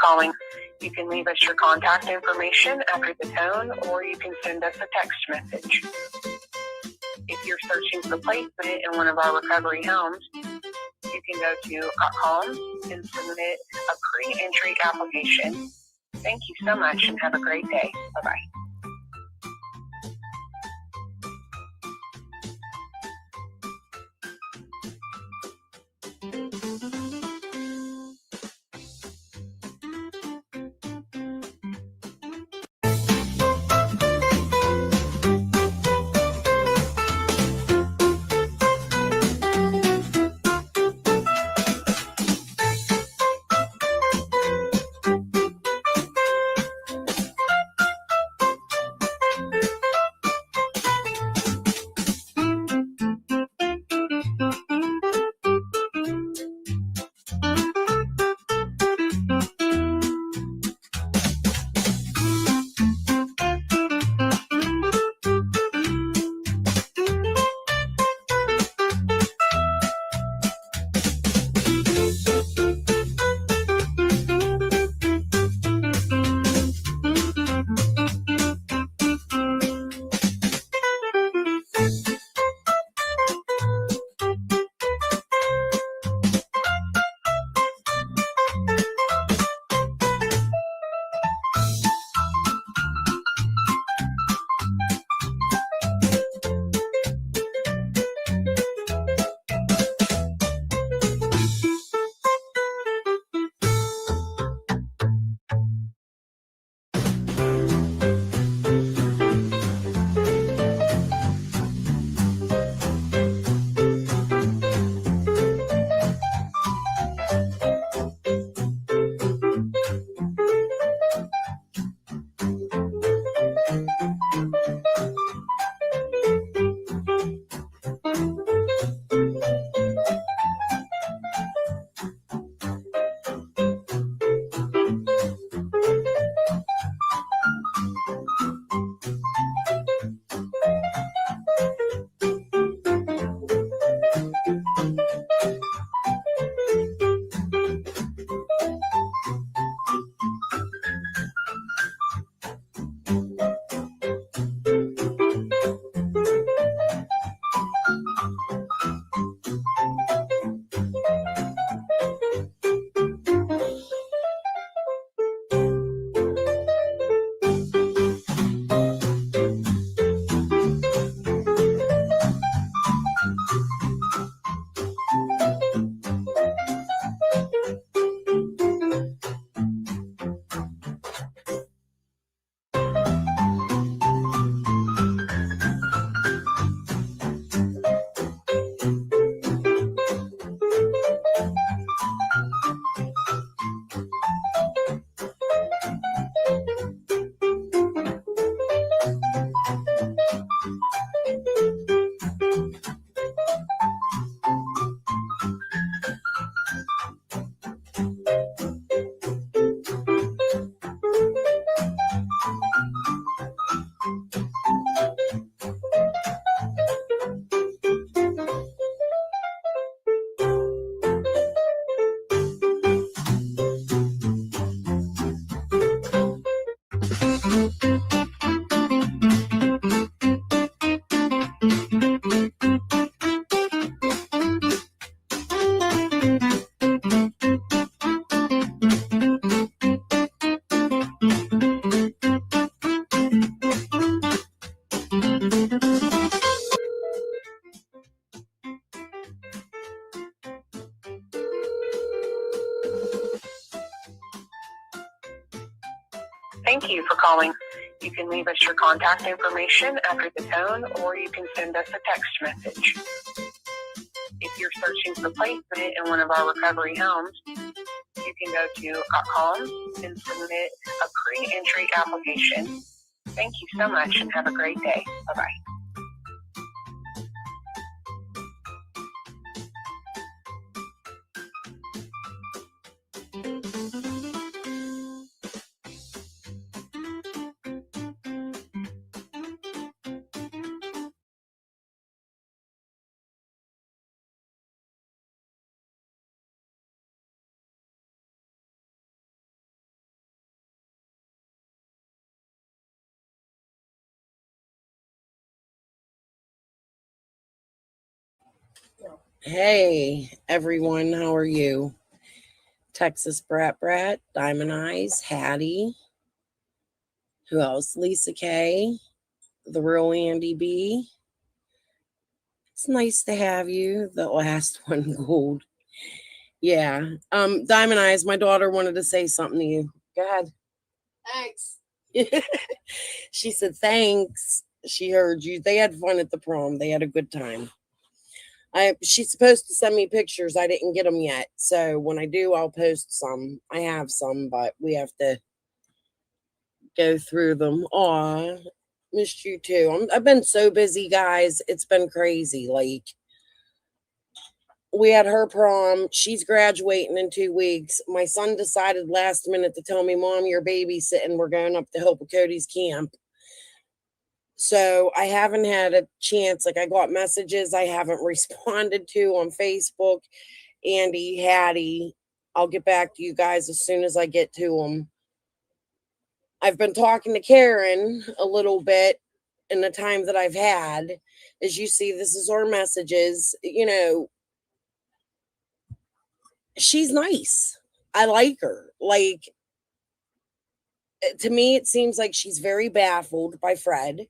calling. You can leave us your contact information after the tone, or you can send us a text message. If you're searching for placement in one of our recovery homes, you can go to .com and submit a pre-entry application. Thank you so much and have a great day. Bye-bye. Thank you for calling. You can leave us your contact information after the tone, or you can send us a text message. If you're searching for placement in one of our recovery homes, you can go to .com and submit a pre-entry application. Thank you so much and have a great day. Bye-bye. Hey, everyone, how are you? Texas Brat, Diamond Eyes, Hattie. Who else? Lisa K, the real Andy B. It's nice to have you. The last one, Gold. Yeah. Diamond Eyes, my daughter wanted to say something to you. Go ahead. Thanks. She said thanks. She heard you. They had fun at the prom. They had a good time. She's supposed to send me pictures. I didn't get them yet. So when I do, I'll post some. I have some, but we have to go through them. Aw, missed you too. I've been so busy, guys. It's been crazy. Like, we had her prom. She's graduating in 2 weeks. My son decided last minute to tell me, Mom, you're babysitting. We're going up to help with Cody's camp. So I haven't had a chance. Like, I got messages I haven't responded to on Facebook. Andy, Hattie, I'll get back to you guys as soon as I get to them. I've been talking to Karen a little bit in the time that I've had. As you see, this is our messages. You know, she's nice. I like her. Like, to me, it seems like she's very baffled by Fred.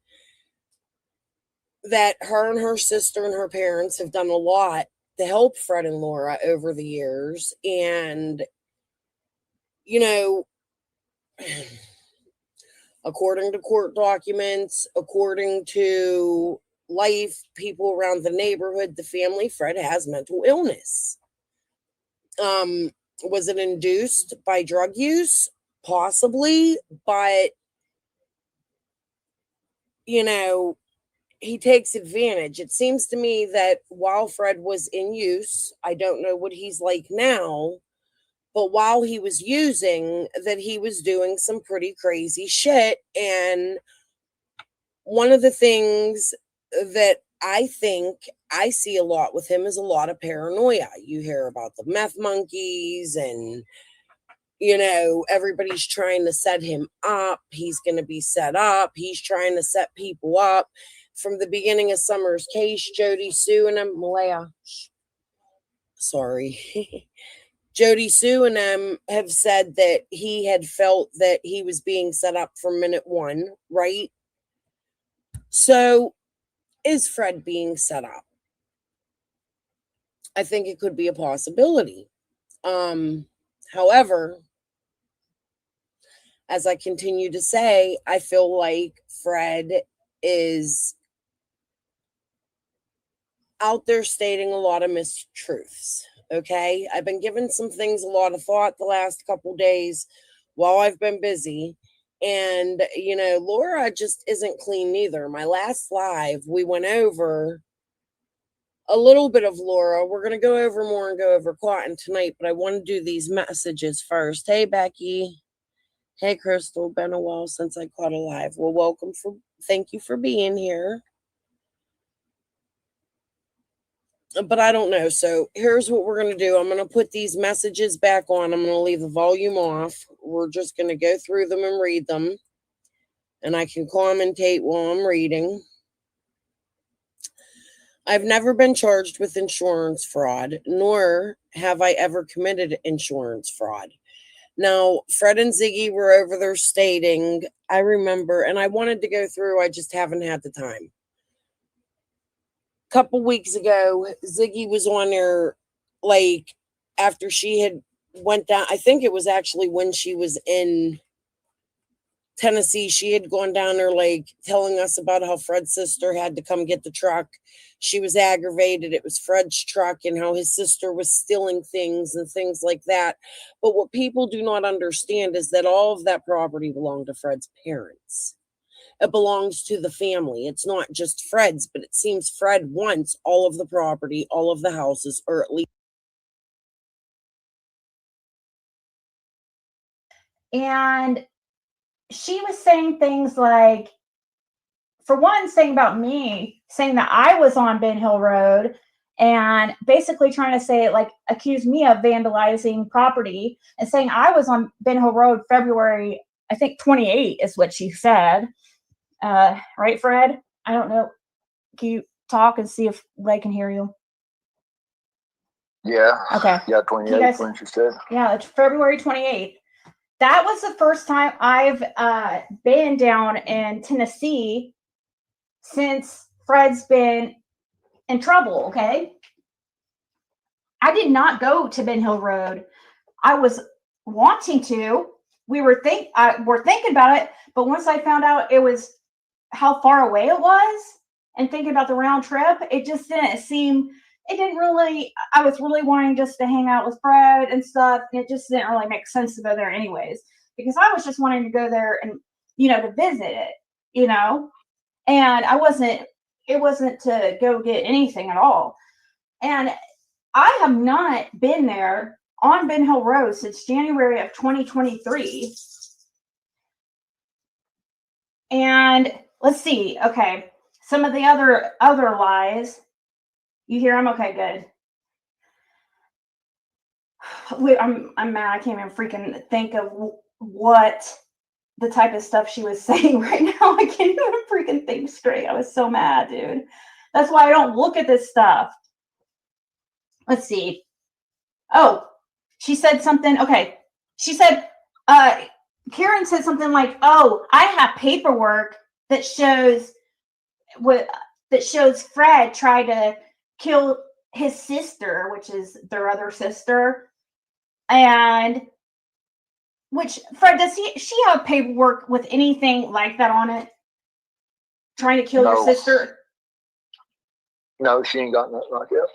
That her and her sister and her parents have done a lot to help Fred and Laura over the years. And, you know, according to court documents, according to life, people around the neighborhood, the family, Fred has mental illness. Was it induced by drug use? Possibly, but you know, he takes advantage. It seems to me that while Fred was in use, I don't know what he's like now, but while he was using, that he was doing some pretty crazy shit. And one of the things that I think I see a lot with him is a lot of paranoia. You hear about the meth monkeys and, you know, everybody's trying to set him up. He's going to be set up. He's trying to set people up. From the beginning of Summer's case, Jody Sue and him, Malaya, sorry. Jody Sue and them have said that he had felt that he was being set up from minute one, right? So, is Fred being set up? I think it could be a possibility. However, as I continue to say, I feel like Fred is out there stating a lot of mistruths. Okay. I've been giving some things a lot of thought the last couple days while I've been busy. And, you know, Laura just isn't clean neither. My last live, we went over a little bit of Laura. We're going to go over more and go over Cotton tonight, but I want to do these messages first. Hey, Becky. Hey, Crystal. Been a while since I caught a live. Well, thank you for being here. But I don't know. So here's what we're going to do. I'm going to put these messages back on. I'm going to leave the volume off. We're just going to go through them and read them. And I can commentate while I'm reading. I've never been charged with insurance fraud, nor have I ever committed insurance fraud. Now, Fred and Ziggy were over there stating, I remember, and I wanted to go through, I just haven't had the time. Couple weeks ago, Ziggy was on there, like, after she had went down. I think it was actually when she was in Tennessee. She had gone down there, like, telling us about how Fred's sister had to come get the truck. She was aggravated. It was Fred's truck, and how his sister was stealing things and things like that. But what people do not understand is that all of that property belonged to Fred's parents. It belongs to the family. It's not just Fred's, but it seems Fred wants all of the property, all of the houses, or at least. And she was saying things like, for one, saying about me, saying that I was on Ben Hill Road and basically trying to say, like, accuse me of vandalizing property and saying I was on Ben Hill Road February, I think 28 is what she said. Right, Fred? I don't know. Can you talk and see if they can hear you? Yeah. Okay. Yeah, You 28th guys- when she said. Yeah, it's February 28th. That was the first time I've been down in Tennessee since Fred's been in trouble, okay? I did not go to Ben Hill Road. I was wanting to. We're thinking about it, but once I found out it was how far away it was and thinking about the round trip, it just didn't seem, it didn't really, I was really wanting just to hang out with Fred and stuff, and it just didn't really make sense to go there anyways, because I was just wanting to go there and, to visit it, and it wasn't to go get anything at all. And I have not been there on Ben Hill Road since January of 2023. And let's see. Okay. Some of the other lies. You hear them? Okay, good. I'm mad. I can't even freaking think of what the type of stuff she was saying right now. I can't even freaking think straight. I was so mad, dude. That's why I don't look at this stuff. Let's see. Oh, she said something. Okay. She said, Karen said something like, "Oh, I have paperwork that shows Fred tried to kill his sister, which is their other sister, and which Fred she have paperwork with anything like that on it? Trying to kill your sister? No, she ain't got nothing like that.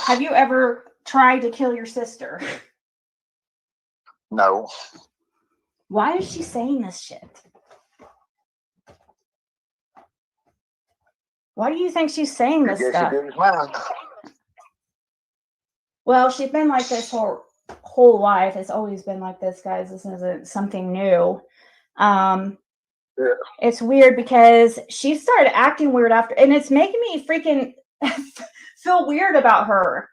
Have you ever tried to kill your sister? No. Why is she saying this shit? Why do you think she's saying this stuff? Well, she's been like this whole life. It's always been like this, guys. This isn't something new. Yeah. It's weird because she started acting weird after, and it's making me freaking feel weird about her.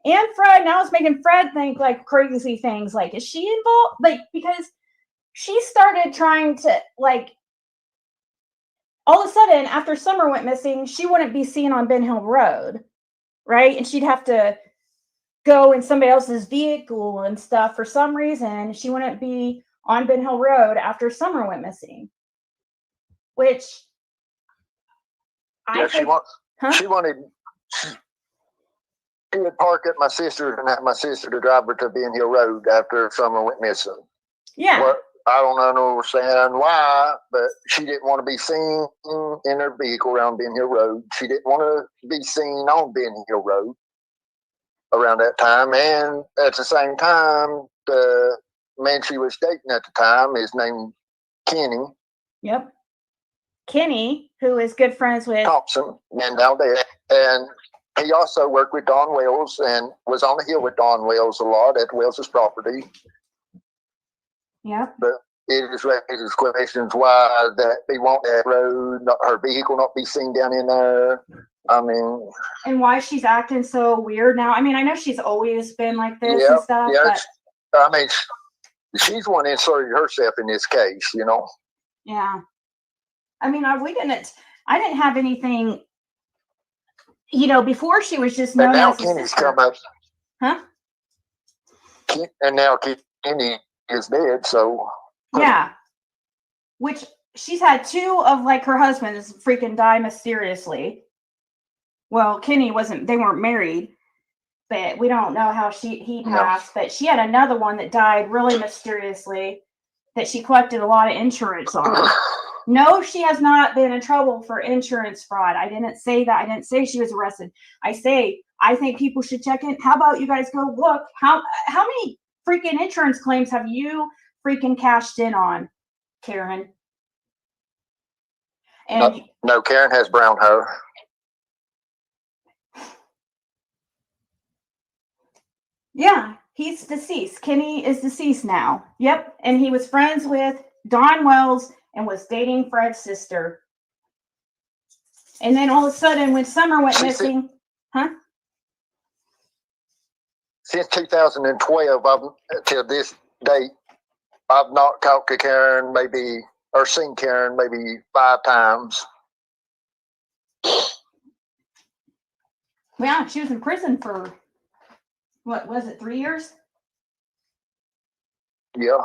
And Fred, now it's making Fred think like crazy things. Like, is she involved? Like, because she started trying to, like, all of a sudden, after Summer went missing, she wouldn't be seen on Ben Hill Road, right? And she'd have to go in somebody else's vehicle and stuff. For some reason, she wouldn't be on Ben Hill Road after Summer went missing. Which, she wanted. She would park at my sister's and have my sister to drive her to Ben Hill Road after Summer went missing. Yeah. Well, I don't understand why, but she didn't want to be seen in her vehicle around Ben Hill Road. She didn't want to be seen on Ben Hill Road around that time. And at the same time, the man she was dating at the time is named Kenny. Yep. Kenny, who is good friends with Thompson, and now dead. And he also worked with Don Wells and was on the hill with Don Wells a lot at Wells's property. Yeah. But it is raises questions why that they want that road, her vehicle not be seen down in there. I mean, and why she's acting so weird now. I mean, I know she's always been like this and stuff. Yeah, but I mean, she's one inserted herself in this case, Yeah. I mean, I didn't have anything, before she was just known and now as Kenny's come up. Huh? And now Kenny is dead, so. Yeah. Which she's had two of like her husbands freaking die mysteriously. Well, Kenny they weren't married, but we don't know how he passed. No. But she had another one that died really mysteriously that she collected a lot of insurance on. No, she has not been in trouble for insurance fraud. I didn't say that. I didn't say she was arrested. I think people should check in. How about you guys go look? How many freaking insurance claims have you freaking cashed in on, Karen? And no, Karen has brown hair. Yeah, he's deceased. Kenny is deceased now. Yep. And he was friends with Don Wells and was dating Fred's sister. And then all of a sudden, when Summer went missing, Since 2012, till this date, I've not talked to Karen or seen Karen maybe 5 times. Yeah, she was in prison for what was it, 3 years? Yeah.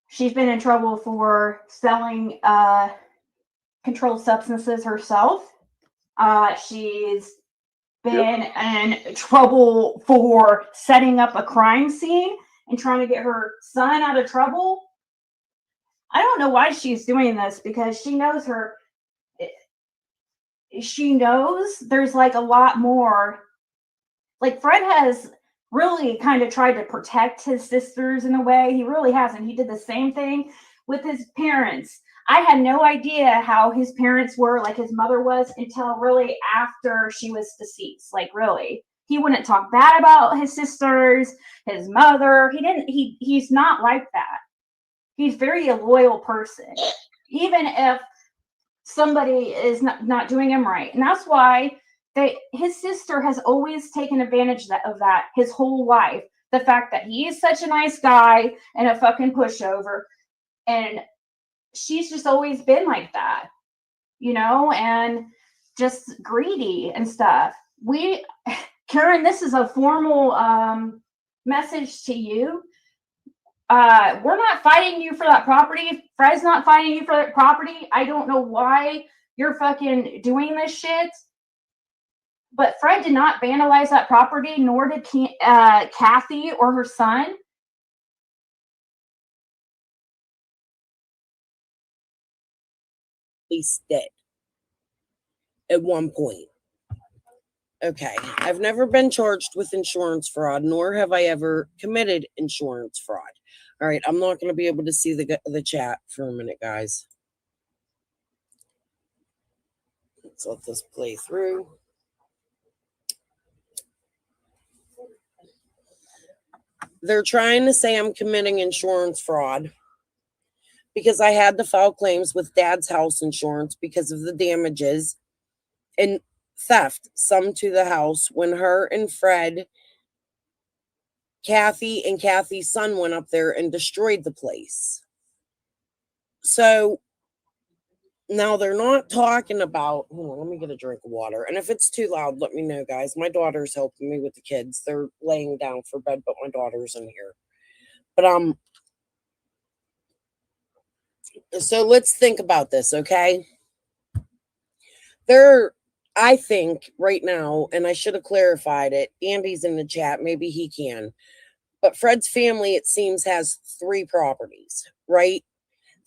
She's been in trouble for selling controlled substances herself. She's been in trouble for setting up a crime scene and trying to get her son out of trouble. I don't know why she's doing this, because she knows there's like a lot more. Like, Fred has really kind of tried to protect his sisters in a way. He really hasn't. He did the same thing with his parents. I had no idea how his parents were, like his mother was, until really after she was deceased. Like, really. He wouldn't talk bad about his sisters, his mother. He's not like that. He's very a loyal person, even if somebody is not doing him right. And that's why his sister has always taken advantage of that his whole life. The fact that he is such a nice guy and a fucking pushover. And she's just always been like that, and just greedy and stuff. Karen, this is a formal message to you. We're not fighting you for that property. Fred's not fighting you for that property. I don't know why you're fucking doing this shit. But Fred did not vandalize that property, nor did Kathy or her son. He's dead at one point. Okay, I've never been charged with insurance fraud, nor have I ever committed insurance fraud. All right, I'm not going to be able to see the chat for a minute, guys. Let's let this play through. They're trying to say I'm committing insurance fraud because I had to file claims with Dad's house insurance because of the damages and theft, some to the house, when her and Fred, Kathy, and Kathy's son went up there and destroyed the place. So now they're not talking about, let me get a drink of water. And if it's too loud, let me know, guys. My daughter's helping me with the kids. They're laying down for bed, but my daughter's in here. But so let's think about this, okay? I think right now, and I should have clarified it, Andy's in the chat, maybe he can. But Fred's family, it seems, has 3 properties, right?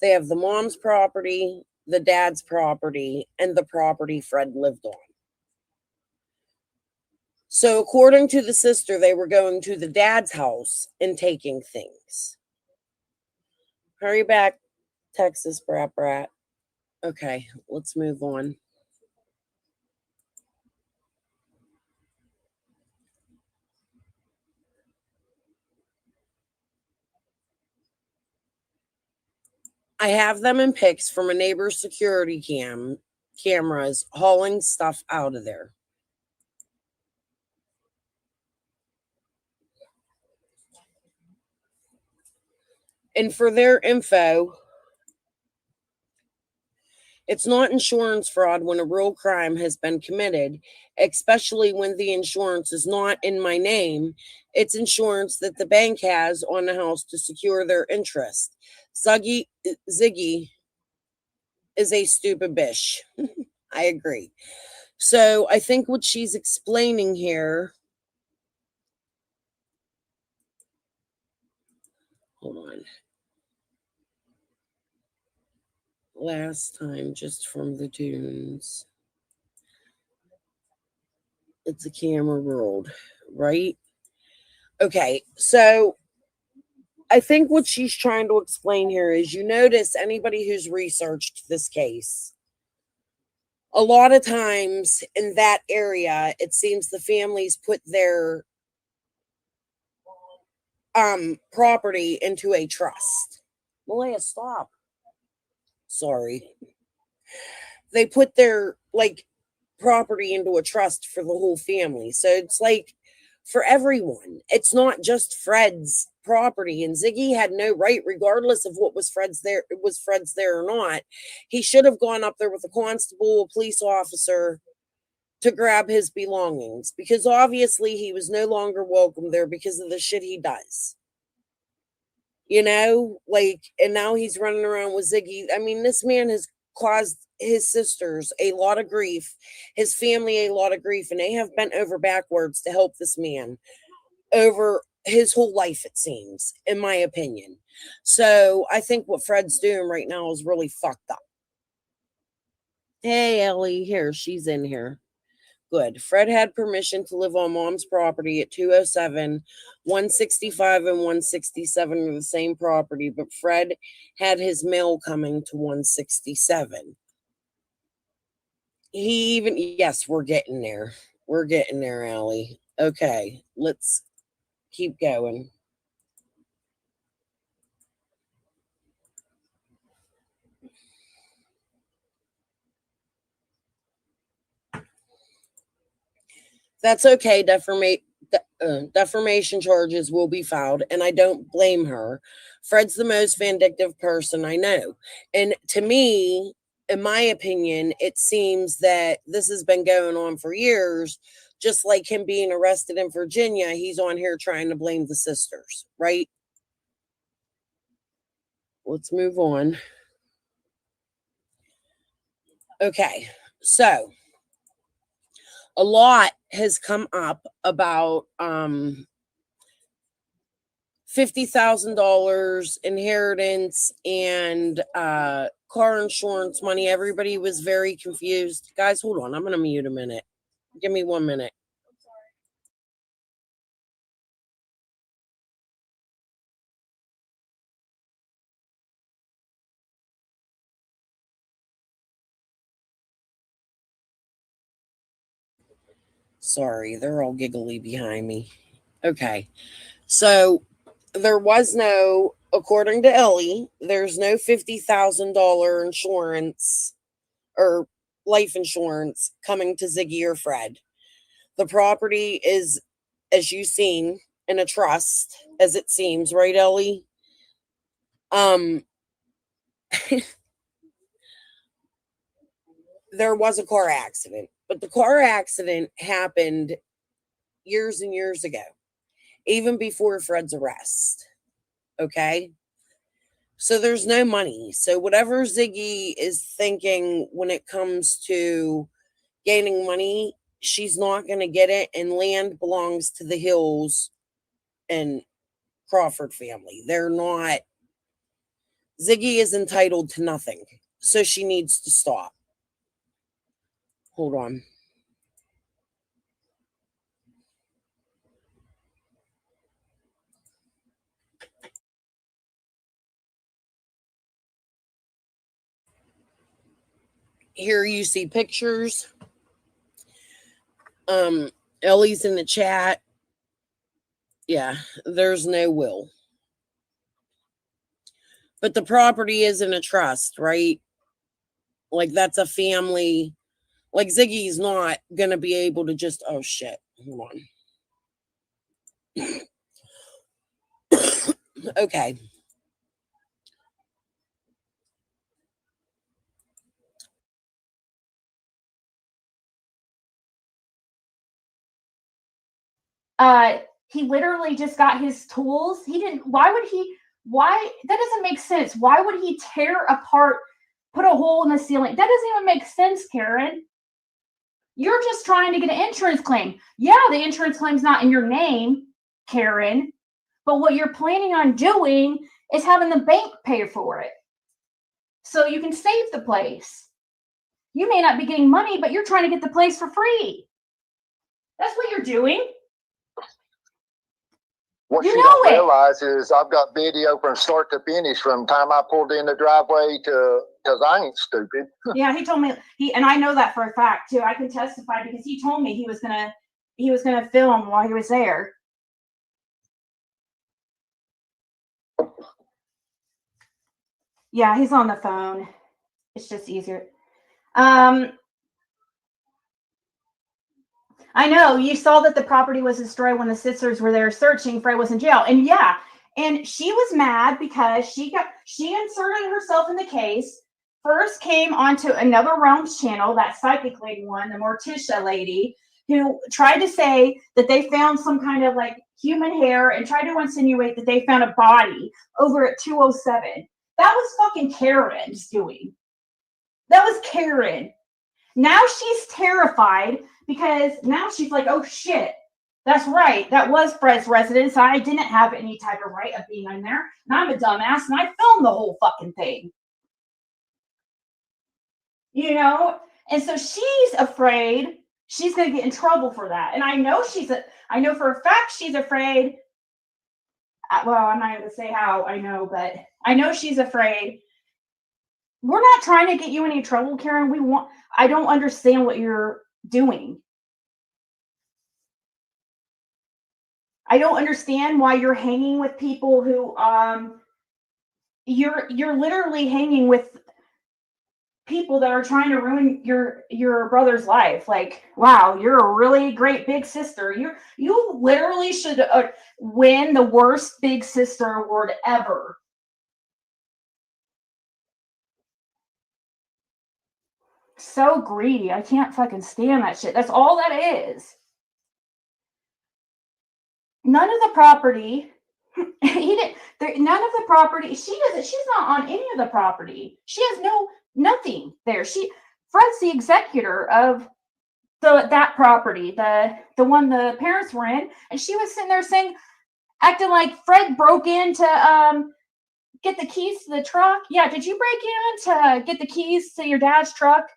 They have the mom's property, the dad's property, and the property Fred lived on. So according to the sister, they were going to the dad's house and taking things. Hurry back, Texas brat. Okay, let's move on. I have them in pics from a neighbor's security cameras hauling stuff out of there. And for their info, it's not insurance fraud when a real crime has been committed, especially when the insurance is not in my name. It's insurance that the bank has on the house to secure their interest. Ziggy is a stupid bitch. I agree. So I think what she's explaining here. Hold on. Last time, just from the dunes. It's a camera rolled, right? Okay, so I think what she's trying to explain here is, you notice, anybody who's researched this case, a lot of times in that area, it seems the families put their property into a trust. Malaya, stop. Sorry. They put their property into a trust for the whole family. So it's like for everyone. It's not just Fred's property. And Ziggy had no right, regardless of what was Fred's there or not. He should have gone up there with a constable, a police officer, to grab his belongings because obviously he was no longer welcome there because of the shit he does. You know, like, and now he's running around with Ziggy. I mean, this man has caused his sisters a lot of grief, his family a lot of grief, and they have bent over backwards to help this man over his whole life, it seems, in my opinion. So I think what Fred's doing right now is really fucked up. Hey, Ellie, here, she's in here. Good. Fred had permission to live on Mom's property at 207, 165, and 167 are the same property, but Fred had his mail coming to 167. Yes, we're getting there. We're getting there, Allie. Okay, let's keep going. That's okay. Defamation charges will be filed, and I don't blame her. Fred's the most vindictive person I know. And to me, in my opinion, it seems that this has been going on for years, just like him being arrested in Virginia. He's on here trying to blame the sisters, right? Let's move on. Okay, so a lot has come up about $50,000 inheritance and car insurance money. Everybody was very confused. Guys, hold on. I'm going to mute a minute. Give me 1 minute. Sorry, they're all giggly behind me. Okay, so there was no, according to Ellie, there's no $50,000 insurance or life insurance coming to Ziggy or Fred. The property is, as you've seen, in a trust, as it seems, right, Ellie? There was a car accident, but the car accident happened years and years ago, even before Fred's arrest. Okay? So there's no money. So whatever Ziggy is thinking when it comes to gaining money, she's not going to get it, and land belongs to the Hills and Crawford family. They're not, Ziggy is entitled to nothing. So she needs to stop. Hold on. Here you see pictures. Ellie's in the chat. Yeah, there's no will. But the property is in a trust, right? Like, that's a family. Like, Ziggy's not going to be able to just, oh shit, hold on. Okay. He literally just got his tools. Why that doesn't make sense. Why would he tear apart, put a hole in the ceiling? That doesn't even make sense, Karen. You're just trying to get an insurance claim. Yeah, the insurance claim's not in your name, Karen, but what you're planning on doing is having the bank pay for it so you can save the place. You may not be getting money, but you're trying to get the place for free. That's what you're doing. What she don't realize is I've got video from start to finish from the time I pulled in the driveway to, because I ain't stupid. Yeah, he told me, and I know that for a fact too. I can testify because he told me he was gonna film while he was there. Yeah, he's on the phone. It's just easier. I know you saw that the property was destroyed when the sisters were there searching. Fred was in jail, and yeah, and she was mad because she inserted herself in the case. first came onto Another Realms channel, that psychic lady one, the Morticia lady, who tried to say that they found some kind of like human hair and tried to insinuate that they found a body over at 207. That was fucking Karen's doing. That was Karen. Now she's terrified because now she's like, oh shit, that's right. That was Fred's residence. I didn't have any type of right of being in there. And I'm a dumbass and I filmed the whole fucking thing. You know? And so she's afraid she's going to get in trouble for that. And I know I know for a fact she's afraid. Well, I'm not going to say how I know, but I know she's afraid. We're not trying to get you in any trouble, Karen. I don't understand what you're doing. I don't understand why you're hanging with people who, you're literally hanging with people that are trying to ruin your brother's life. Like, wow, you're a really great big sister. You literally should win the worst big sister award ever. So greedy. I can't fucking stand that shit. That's all that is. None of the property, none of the property, she's not on any of the property. She has nothing there. Fred's the executor of that property, the one the parents were in, and she was sitting there acting like Fred broke in to get the keys to the truck. Yeah, did you break in to get the keys to your dad's truck?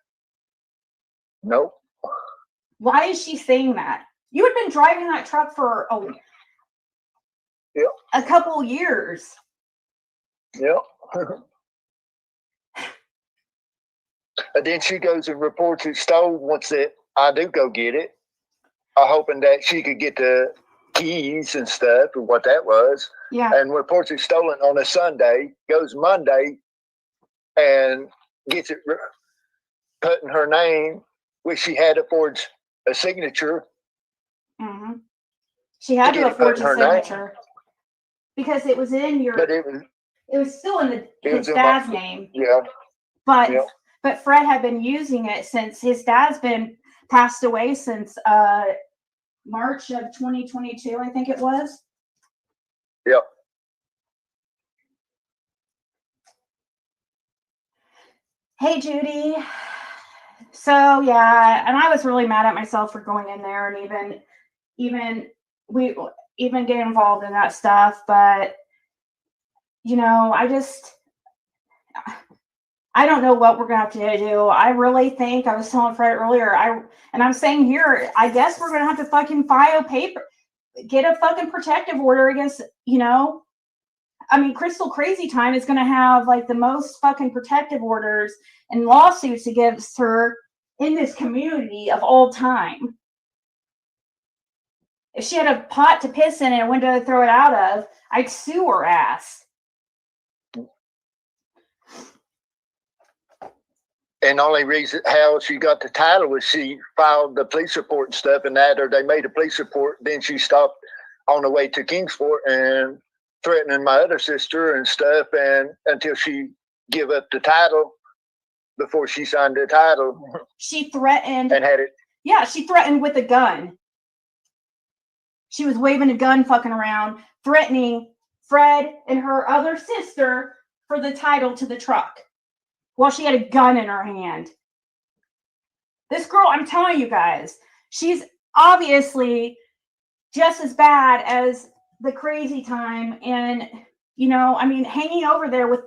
Nope. Why is she saying that? You had been driving that truck for a couple years. Yep. And then she goes and reports it stolen once that I do go get it. Hoping that she could get the keys and stuff and what that was. Yeah. And reports it stolen on a Sunday, goes Monday and gets it put in her name, which she had to forge a signature. Mm-hmm. She had to forge a signature because it was in your. But it was still in his dad's name. Yeah. But Fred had been using it since his dad's been passed away since March of 2022, I think it was. Yep. Hey, Judy. So yeah, and I was really mad at myself for going in there and even getting involved in that stuff. But you know, I don't know what we're gonna have to do. I really think, I was telling Fred earlier, I'm saying here, I guess we're gonna have to fucking file paper, get a fucking protective order against, you know. I mean, Crystal Crazy Time is gonna have like the most fucking protective orders and lawsuits against her in this community of all time. If she had a pot to piss in and a window to throw it out of, I'd sue her ass. And the only reason how she got the title was she filed the police report and stuff, and that, or they made a police report. Then she stopped on the way to Kingsport and threatening my other sister and stuff, and until she give up the title before she signed the title. She threatened and had it. Yeah, she threatened with a gun. She was waving a gun fucking around, threatening Fred and her other sister for the title to the truck while she had a gun in her hand. This girl, I'm telling you guys, she's obviously just as bad as the Crazy Time. And, you know, I mean, hanging over there with,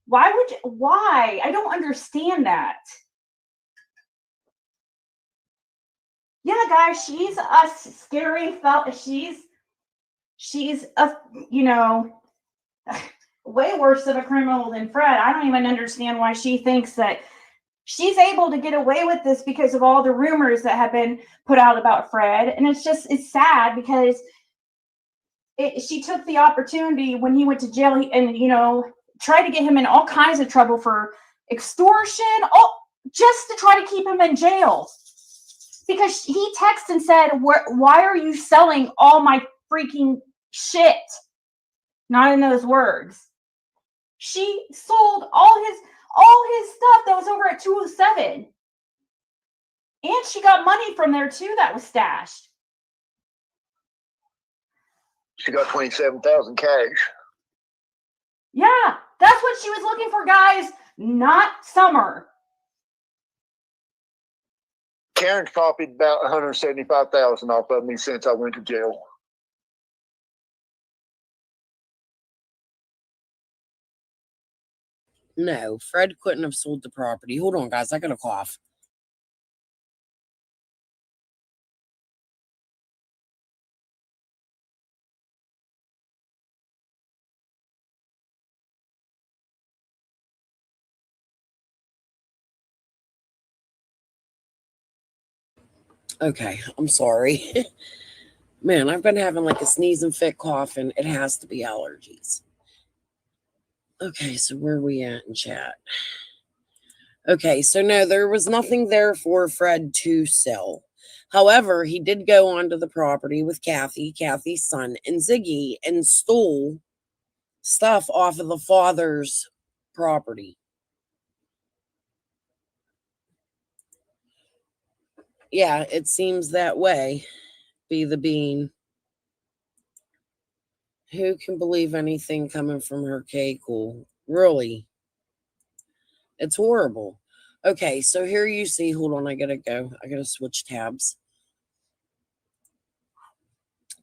why? I don't understand that. Yeah, guys, she's a scary fella. She's a, you know, way worse of a criminal than Fred. I don't even understand why she thinks that she's able to get away with this because of all the rumors that have been put out about Fred. And it's sad because she took the opportunity when he went to jail and, you know, tried to get him in all kinds of trouble for extortion, just to try to keep him in jail. Because he texted and said, why are you selling all my freaking shit? Not in those words. She sold all all his stuff that was over at 207. And she got money from there too that was stashed. She got 27,000 cash. Yeah, that's what she was looking for, guys. Not Summer. Karen's copied about 175,000 off of me since I went to jail. No, Fred couldn't have sold the property. Hold on, guys. I got a cough. Okay, I'm sorry. Man, I've been having like a sneezing fit cough, and it has to be allergies. Okay, so where are we at in chat? Okay, so no, there was nothing there for Fred to sell. However, he did go onto the property with Kathy's son, and Ziggy, and stole stuff off of the father's property. Yeah, it seems that way. Be the bean. Who can believe anything coming from her K-Cool? Really? It's horrible. Okay, so here you see, hold on, I gotta go. I gotta switch tabs.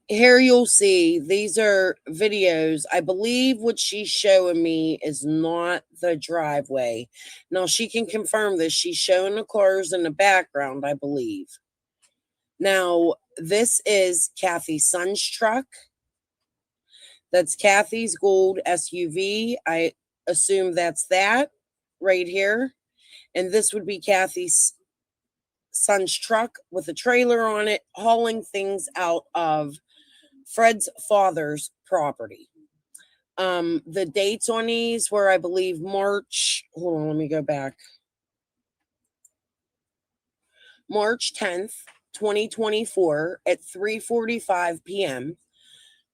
Here you'll see, these are videos. I believe what she's showing me is not the driveway. Now, she can confirm this. She's showing the cars in the background, I believe. Now, this is Kathy's son's truck. That's Kathy's gold SUV. I assume that's that right here. And this would be Kathy's son's truck with a trailer on it, hauling things out of Fred's father's property. The dates on these were, I believe, March. Hold on, let me go back. March 10th, 2024 at 3:45 p.m.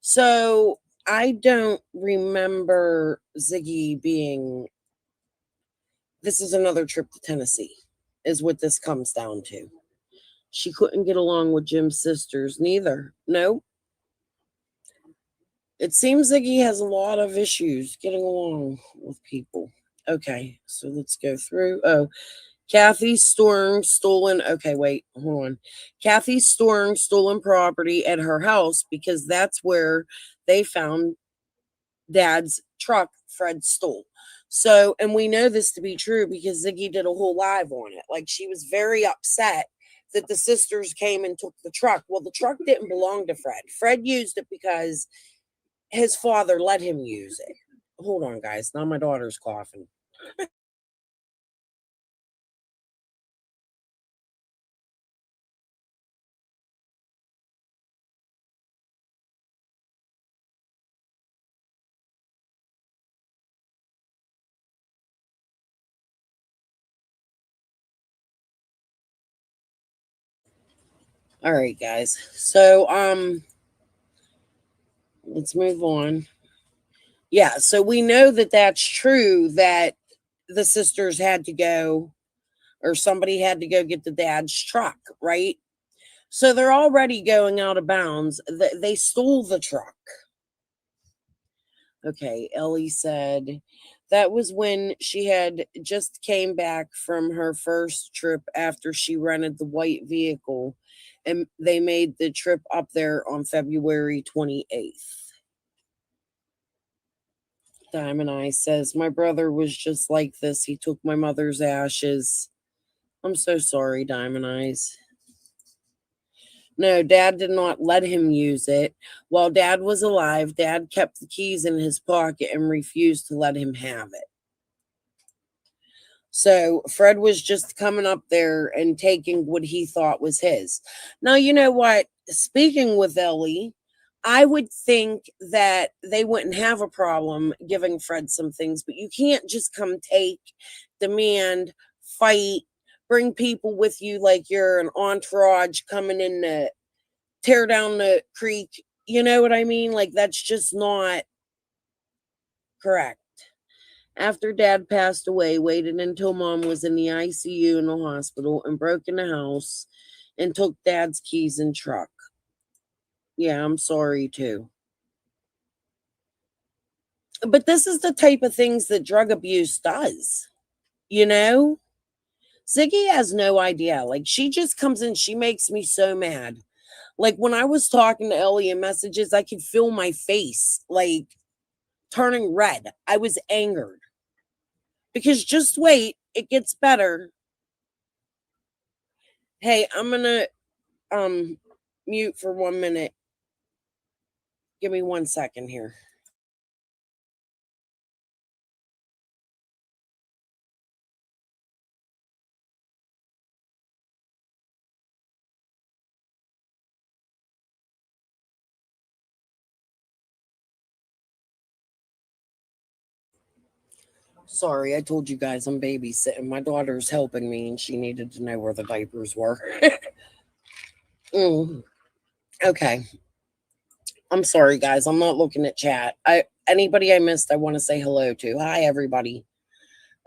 So I don't remember Ziggy being. This is another trip to Tennessee, is what this comes down to. She couldn't get along with Jim's sisters, neither. No. It seems like he has a lot of issues getting along with people. Okay, so let's go through. Oh, Kathy Storm stolen. Okay, wait, hold on. Kathy Storm stolen property at her house because that's where they found Dad's truck Fred stole. So, and we know this to be true because Ziggy did a whole live on it. Like, she was very upset that the sisters came and took the truck. Well, the truck didn't belong to Fred. Fred used it because his father let him use it. Hold on, guys. Now my daughter's coughing. All right, guys. So, let's move on. Yeah, so we know that that's true, that the sisters had to go, or somebody had to go get the dad's truck, right? So they're already going out of bounds. They stole the truck. Okay, Ellie said that was when she had just came back from her first trip after she rented the white vehicle, and they made the trip up there on February 28th. Diamond Eye says, my brother was just like this. He took my mother's ashes. I'm so sorry, Diamond Eyes. No, Dad did not let him use it. While Dad was alive, Dad kept the keys in his pocket and refused to let him have it. So Fred was just coming up there and taking what he thought was his. Now, you know what? Speaking with Ellie, I would think that they wouldn't have a problem giving Fred some things, but you can't just come take, demand, fight, bring people with you like you're an entourage coming in to tear down the creek. You know what I mean? Like, that's just not correct. After Dad passed away, waited until Mom was in the ICU in the hospital and broke in the house and took Dad's keys and truck. Yeah, I'm sorry too. But this is the type of things that drug abuse does. You know? Ziggy has no idea. Like, she just comes in, she makes me so mad. Like, when I was talking to Ellie in messages, I could feel my face, like, turning red. I was angered. Because just wait, it gets better. Hey, I'm gonna mute for 1 minute. Give me 1 second here. Sorry, I told you guys I'm babysitting. My daughter's helping me and she needed to know where the diapers were. Okay. I'm sorry, guys. I'm not looking at chat. Anybody I missed, I want to say hello to. Hi, everybody.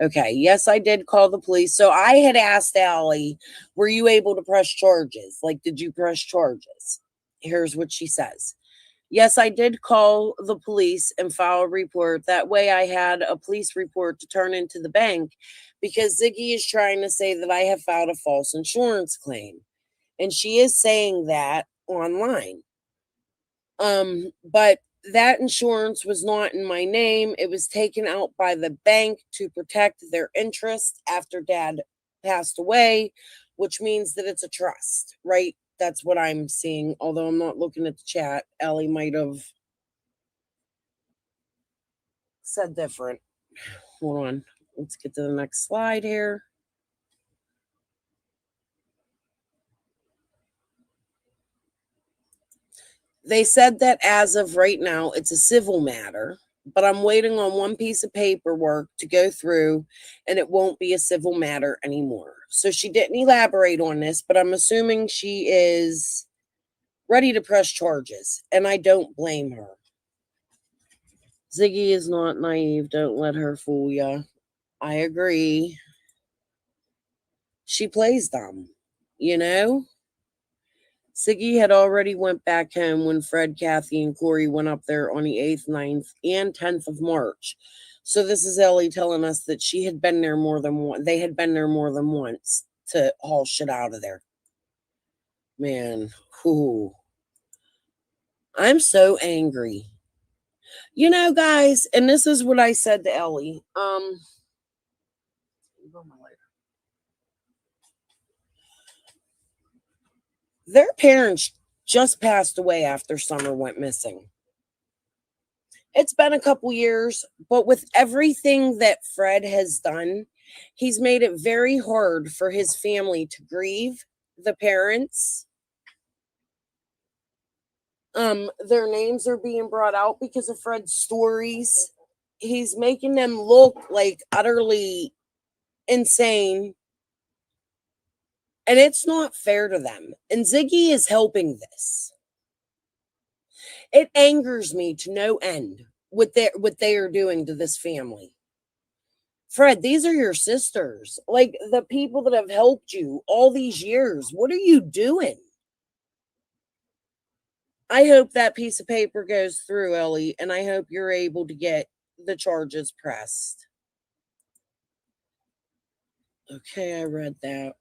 Okay. Yes, I did call the police. So I had asked Allie, were you able to press charges? Like, did you press charges? Here's what she says. Yes, I did call the police and file a report. That way I had a police report to turn into the bank because Ziggy is trying to say that I have filed a false insurance claim. And she is saying that online. But that insurance was not in my name. It was taken out by the bank to protect their interest after Dad passed away, which means that it's a trust, right? That's what I'm seeing. Although I'm not looking at the chat. Ellie might have said different. Hold on. Let's get to the next slide here. They said that as of right now, it's a civil matter, but I'm waiting on one piece of paperwork to go through and it won't be a civil matter anymore. So she didn't elaborate on this, but I'm assuming she is ready to press charges, and I don't blame her. Ziggy is not naive. Don't let her fool ya. I agree. She plays dumb, you know? Siggy had already went back home when Fred, Kathy, and Corey went up there on the 8th, 9th, and 10th of March. So this is Ellie telling us that she had been there more than one. They had been there more than once to haul shit out of there. Man, whew. I'm so angry. You know, guys, and this is what I said to Ellie. Their parents just passed away after Summer went missing. It's been a couple years, but with everything that Fred has done, he's made it very hard for his family to grieve the parents. Their names are being brought out because of Fred's stories. He's making them look like utterly insane. And it's not fair to them. And Ziggy is helping this. It angers me to no end what they are doing to this family. Fred, these are your sisters. Like, the people that have helped you all these years. What are you doing? I hope that piece of paper goes through, Ellie, and I hope you're able to get the charges pressed. Okay, I read that.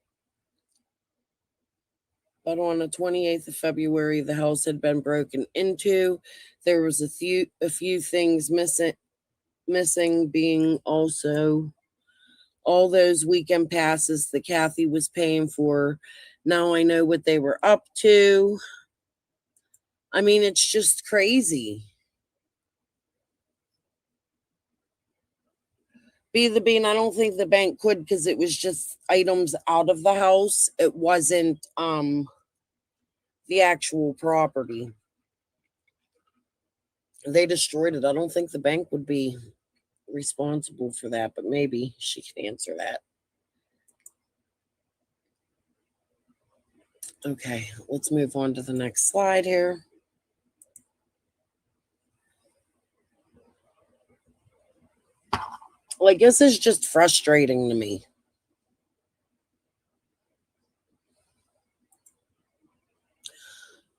But on the 28th of February, the house had been broken into. There was a few things missing being also all those weekend passes that Kathy was paying for. Now I know what they were up to. I mean, it's just crazy. Be the bean, I don't think the bank could because it was just items out of the house. It wasn't the actual property. They destroyed it. I don't think the bank would be responsible for that, but maybe she can answer that. Okay, let's move on to the next slide here. Like, this is just frustrating to me.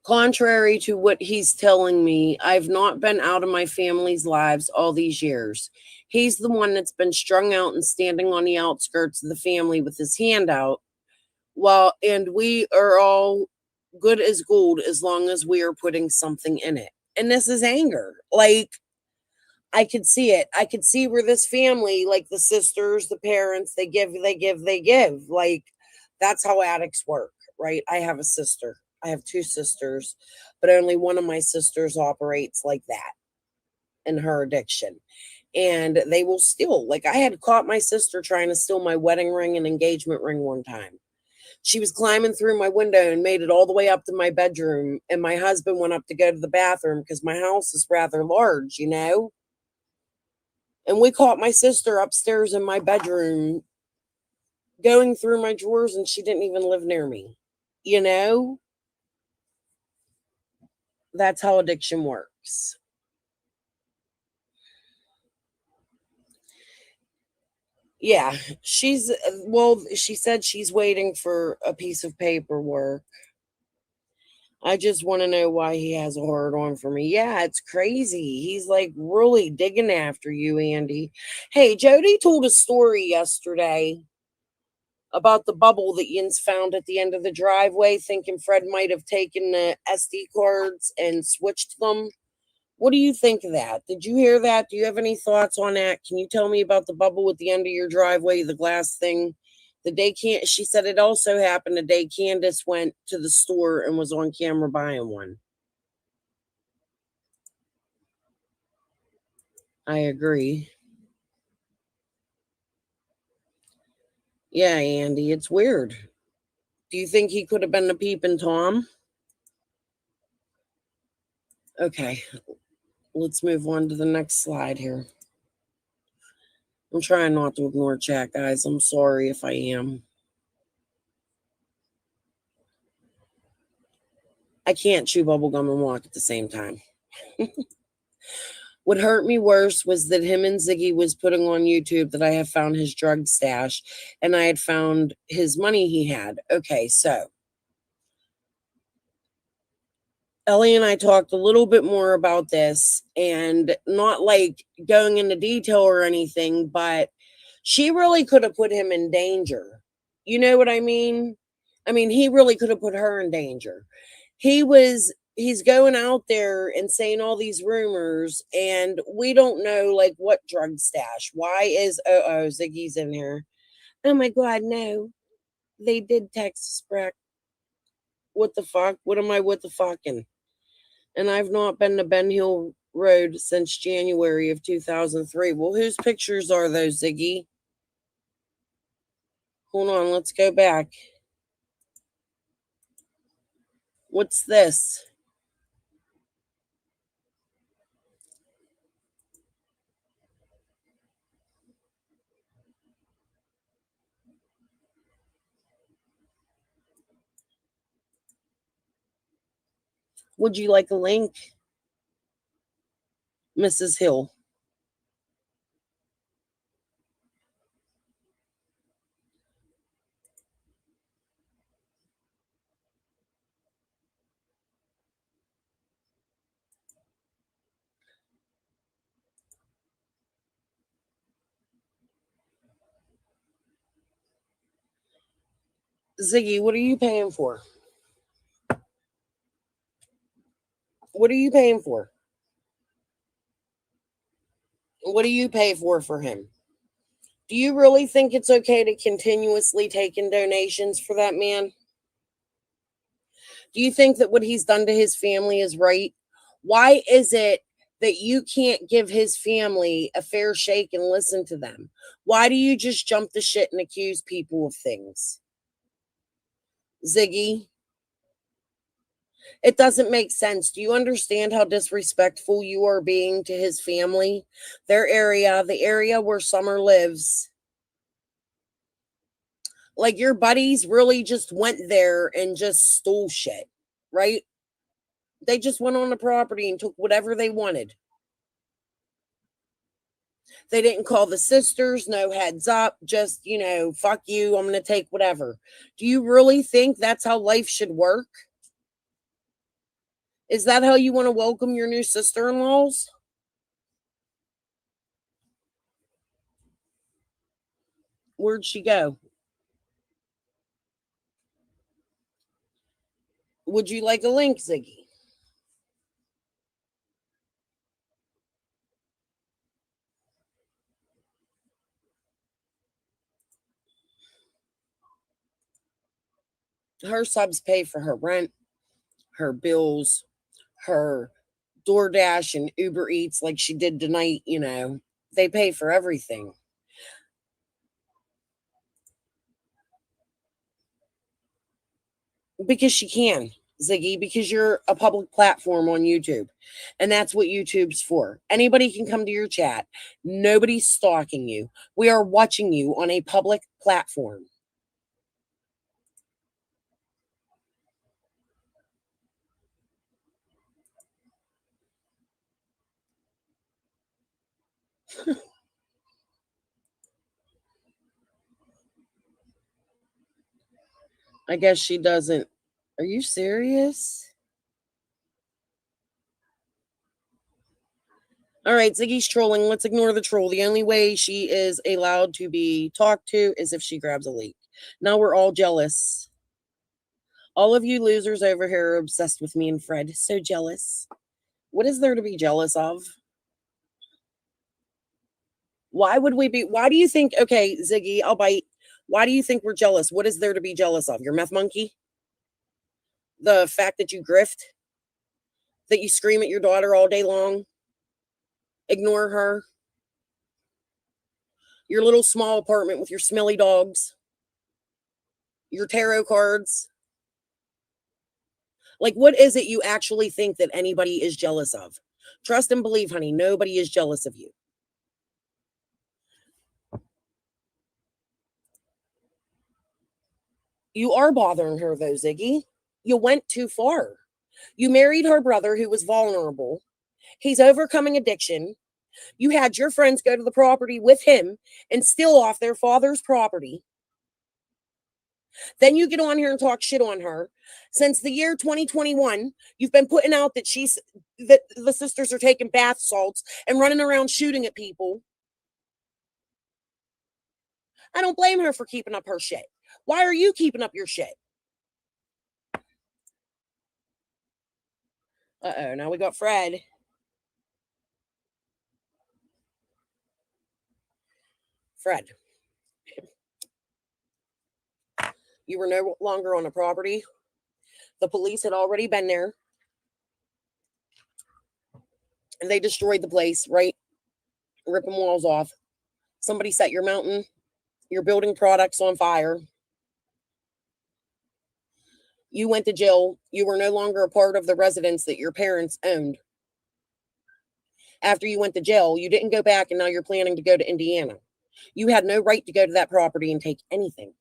Contrary to what he's telling me, I've not been out of my family's lives all these years. He's the one that's been strung out and standing on the outskirts of the family with his hand out. And we are all good as gold as long as we are putting something in it. And this is anger. Like, I could see it. I could see where this family, like the sisters, the parents, they give. Like, that's how addicts work, right? I have a sister. I have two sisters, but only one of my sisters operates like that in her addiction. And they will steal. Like, I had caught my sister trying to steal my wedding ring and engagement ring one time. She was climbing through my window and made it all the way up to my bedroom. And my husband went up to go to the bathroom because my house is rather large, you know? And we caught my sister upstairs in my bedroom going through my drawers, and she didn't even live near me. You know? That's how addiction works. Yeah, she said she's waiting for a piece of paperwork. I just want to know why he has a hard on for me. Yeah, it's crazy. He's like really digging after you, Andy. Hey, Jody told a story yesterday about the bubble that Yins found at the end of the driveway, thinking Fred might have taken the SD cards and switched them. What do you think of that? Did you hear that? Do you have any thoughts on that? Can you tell me about the bubble at the end of your driveway, the glass thing? She said it also happened the day Candace went to the store and was on camera buying one. I agree. Yeah, Andy, it's weird. Do you think he could have been the peeping Tom? Okay, let's move on to the next slide here. I'm trying not to ignore chat, guys. I'm sorry if I am. I can't chew bubblegum and walk at the same time. What hurt me worse was that him and Ziggy was putting on YouTube that I have found his drug stash and I had found his money he had. Okay, so Ellie and I talked a little bit more about this, and not like going into detail or anything, but she really could have put him in danger. You know what I mean? I mean, he really could have put her in danger. He's going out there and saying all these rumors, and we don't know like what drug stash. Why is Ziggy's in here? Oh my god, no. They did Texas Breck. What the fuck? What am I with the fucking? And I've not been to Ben Hill Road since January of 2003. Well, whose pictures are those, Ziggy? Hold on, let's go back. What's this? Would you like a link, Mrs. Hill? Ziggy, what are you paying for? What are you paying for? What do you pay for him? Do you really think it's okay to continuously take in donations for that man? Do you think that what he's done to his family is right? Why is it that you can't give his family a fair shake and listen to them? Why do you just jump the shit and accuse people of things? Ziggy, it doesn't make sense. Do you understand how disrespectful you are being to his family? Their area, the area where Summer lives. Like, your buddies really just went there and just stole shit, right? They just went on the property and took whatever they wanted. They didn't call the sisters, no heads up, just, fuck you, I'm going to take whatever. Do you really think that's how life should work? Is that how you want to welcome your new sister-in-laws? Where'd she go? Would you like a link, Ziggy? Her subs pay for her rent, her bills, her DoorDash and Uber Eats like she did tonight, They pay for everything. Because she can, Ziggy, because you're a public platform on YouTube. And that's what YouTube's for. Anybody can come to your chat. Nobody's stalking you. We are watching you on a public platform. I guess she doesn't. Are you serious? All right, Ziggy's trolling. Let's ignore the troll. The only way she is allowed to be talked to is if she grabs a leak. Now we're all jealous. All of you losers over here are obsessed with me and Fred. So jealous. What is there to be jealous of? Why would we be? Why do you think? Okay, Ziggy, I'll bite. Why do you think we're jealous? What is there to be jealous of? Your meth monkey? The fact that you grift? That you scream at your daughter all day long? Ignore her? Your little small apartment with your smelly dogs? Your tarot cards? Like, what is it you actually think that anybody is jealous of? Trust and believe, honey, nobody is jealous of you. You are bothering her, though, Ziggy. You went too far. You married her brother who was vulnerable. He's overcoming addiction. You had your friends go to the property with him and steal off their father's property. Then you get on here and talk shit on her. Since the year 2021, you've been putting out that that the sisters are taking bath salts and running around shooting at people. I don't blame her for keeping up her shit. Why are you keeping up your shit? Uh-oh, now we got Fred. Fred. You were no longer on the property. The police had already been there. And they destroyed the place, right? Ripping walls off. Somebody set your mountain, your building products on fire. You went to jail. You were no longer a part of the residence that your parents owned. After you went to jail, you didn't go back, and now you're planning to go to Indiana. You had no right to go to that property and take anything,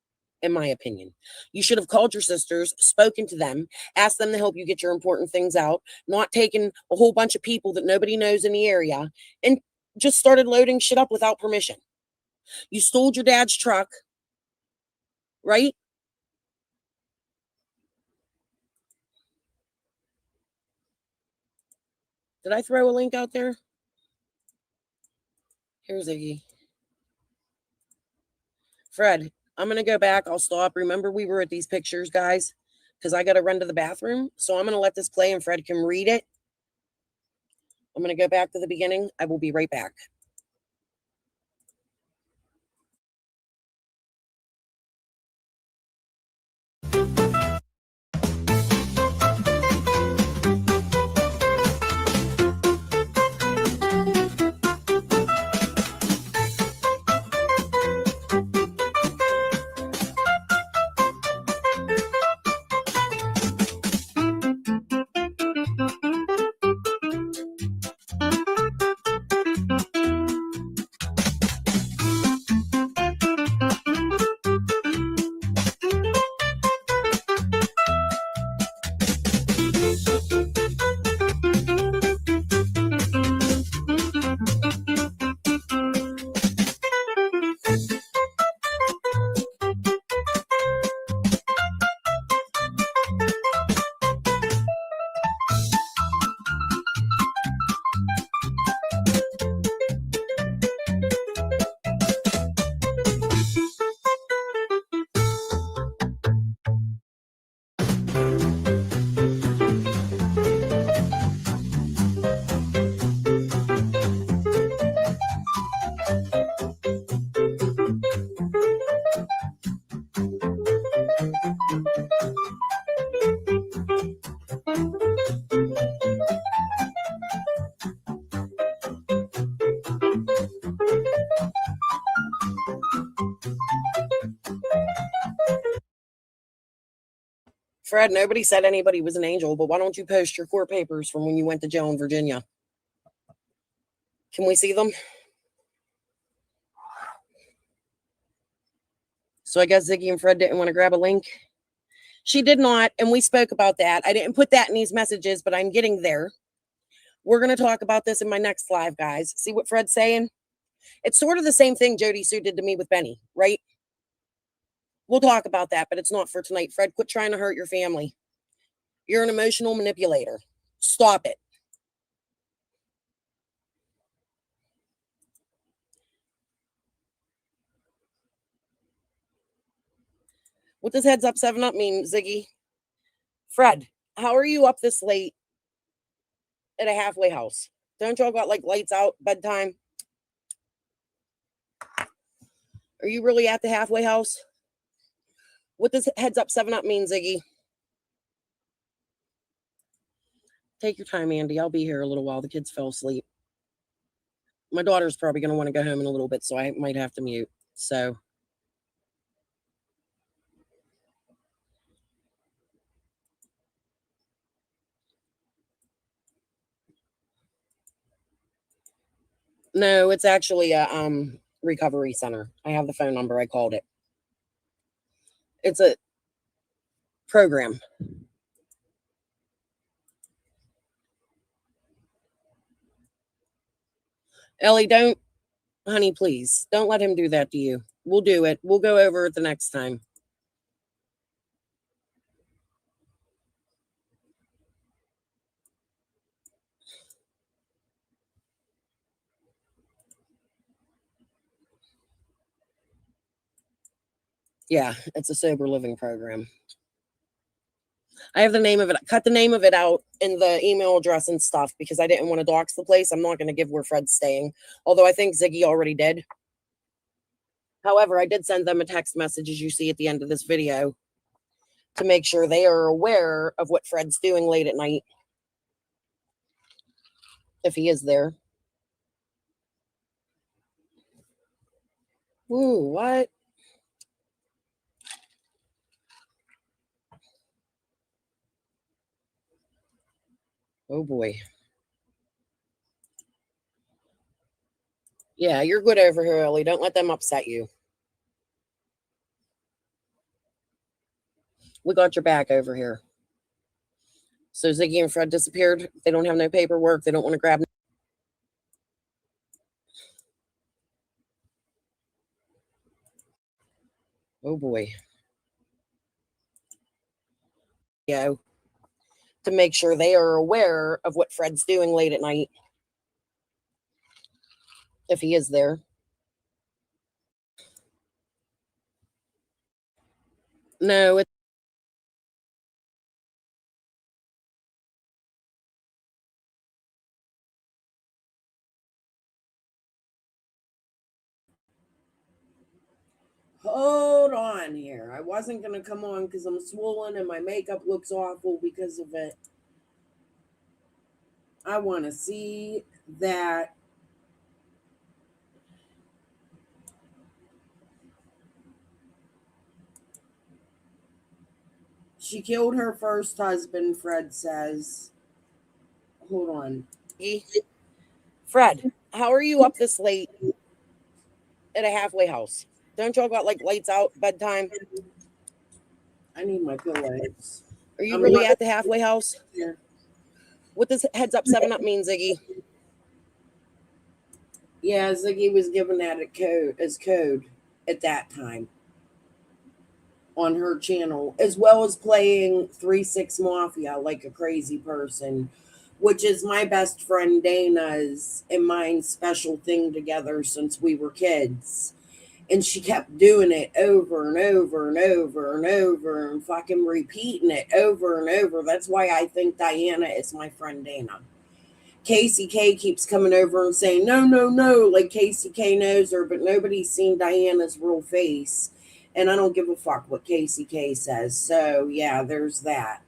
in my opinion. You should have called your sisters, spoken to them, asked them to help you get your important things out, not taken a whole bunch of people that nobody knows in the area, and just started loading shit up without permission. You stole your dad's truck, right? Did I throw a link out there? Here's Iggy. Fred, I'm going to go back. I'll stop. Remember, we were at these pictures, guys, because I got to run to the bathroom. So I'm going to let this play and Fred can read it. I'm going to go back to the beginning. I will be right back. Fred, nobody said anybody was an angel, but why don't you post your court papers from when you went to jail in Virginia? Can we see them? So I guess Ziggy and Fred didn't want to grab a link. She did not, and we spoke about that. I didn't put that in these messages, but I'm getting there. We're going to talk about this in my next live, guys. See what Fred's saying? It's sort of the same thing Jody Sue did to me with Benny, right? We'll talk about that, but it's not for tonight. Fred, quit trying to hurt your family. You're an emotional manipulator. Stop it. What does heads up 7 up mean, Ziggy? Fred, how are you up this late at a halfway house? Don't y'all got like lights out, bedtime? Are you really at the halfway house? What does heads up 7 up mean, Ziggy? Take your time, Andy. I'll be here a little while. The kids fell asleep. My daughter's probably going to want to go home in a little bit, so I might have to mute. So. No, it's actually a recovery center. I have the phone number. I called it. It's a program. Ellie, don't, honey, please. Don't let him do that to you. We'll do it. We'll go over it the next time. Yeah, it's a sober living program. I have the name of it. Cut the name of it out in the email address and stuff because I didn't want to dox the place. I'm not going to give where Fred's staying, although I think Ziggy already did. However, I did send them a text message, as you see at the end of this video, to make sure they are aware of what Fred's doing late at night, if he is there. Ooh, what? Oh boy. Yeah, you're good over here, Ellie. Don't let them upset you. We got your back over here. So Ziggy and Fred disappeared. They don't have no paperwork. They don't want to grab. Oh boy. Yeah. To make sure they are aware of what Fred's doing late at night, if he is there. No, it's hold on here. I wasn't going to come on because I'm swollen and my makeup looks awful because of it. I want to see that. She killed her first husband, Fred says. Hold on. Fred, how are you up this late at a halfway house? Don't y'all got like lights out, bedtime? I need my pillows. Are you really at the halfway house? Yeah. What does heads up 7 up mean, Ziggy? Yeah, Ziggy was given that as code at that time on her channel, as well as playing 3-6 Mafia like a crazy person, which is my best friend Dana's and mine's special thing together since we were kids. And she kept doing it over and over and over and over and fucking repeating it over and over. That's why I think Diana is my friend Dana. Casey K keeps coming over and saying, no, like Casey K knows her, but nobody's seen Diana's real face. And I don't give a fuck what Casey K says. So, yeah, there's that.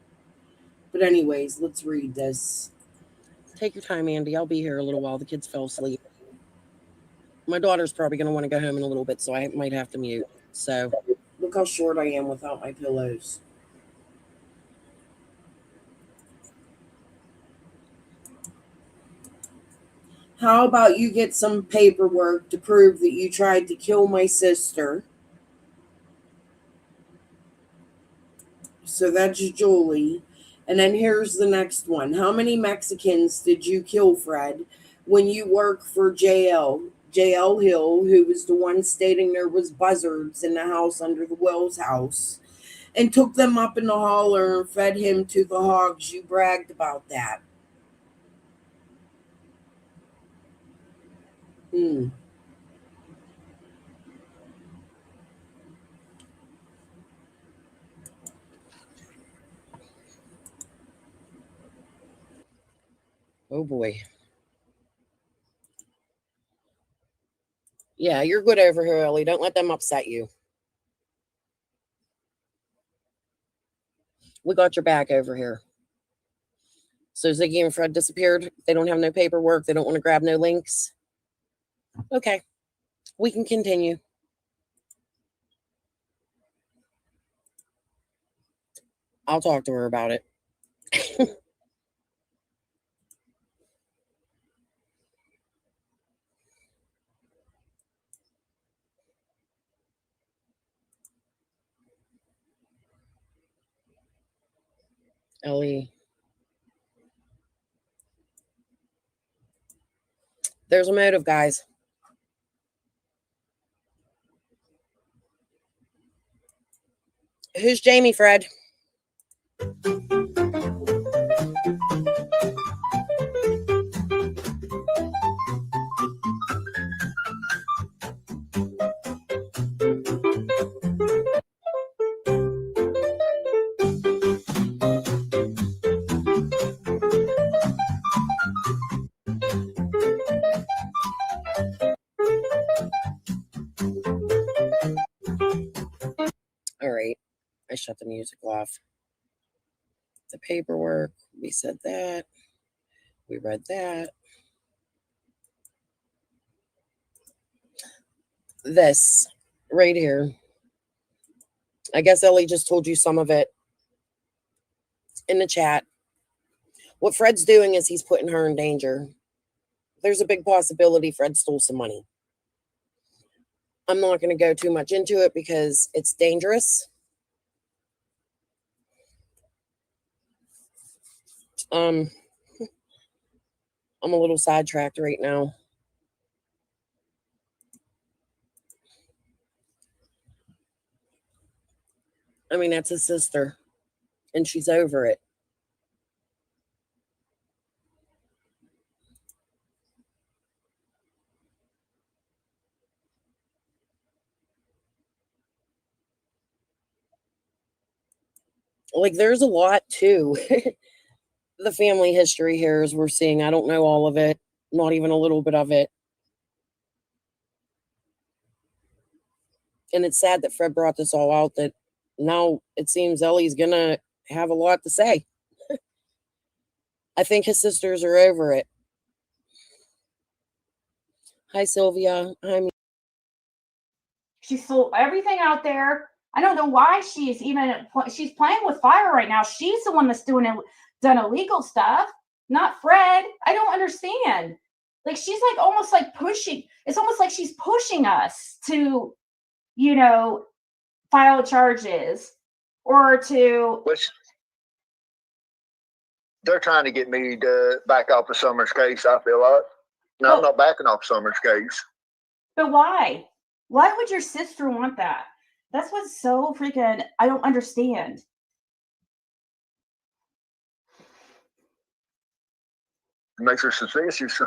But anyways, let's read this. Take your time, Andy. I'll be here a little while. The kids fell asleep. My daughter's probably going to want to go home in a little bit, so I might have to mute. So, look how short I am without my pillows. How about you get some paperwork to prove that you tried to kill my sister? So that's Julie. And then here's the next one. How many Mexicans did you kill, Fred, when you worked for JL Hill, who was the one stating there was buzzards in the house under the Wells house, and took them up in the holler and fed him to the hogs? You bragged about that. Hmm. Oh boy. Yeah, you're good over here, Ellie. Don't let them upset you. We got your back over here. So Ziggy and Fred disappeared. They don't have no paperwork. They don't want to grab no links. Okay, we can continue. I'll talk to her about it. Ellie. There's a motive, guys. Who's Jamie, Fred? All right. I shut the music off. The paperwork. We said that. We read that. This right here. I guess Ellie just told you some of it in the chat. What Fred's doing is he's putting her in danger. There's a big possibility Fred stole some money. I'm not going to go too much into it because it's dangerous. I'm a little sidetracked right now. I mean, that's his sister, and she's over it. Like, there's a lot too. The family history here, as we're seeing. I don't know all of it, not even a little bit of it. And it's sad that Fred brought this all out, that now it seems Ellie's going to have a lot to say. I think his sisters are over it. Hi, Sylvia. Hi. She sold everything out there. I don't know why she's playing with fire right now. She's the one that's done illegal stuff, not Fred. I don't understand. Like, she's like almost like pushing. It's almost like she's pushing us to, file charges or to. Which they're trying to get me to back off of Summer's case, I feel like. No, I'm not backing off Summer's case. But why? Why would your sister want that? That's what's so freaking, I don't understand. It makes her suspicious.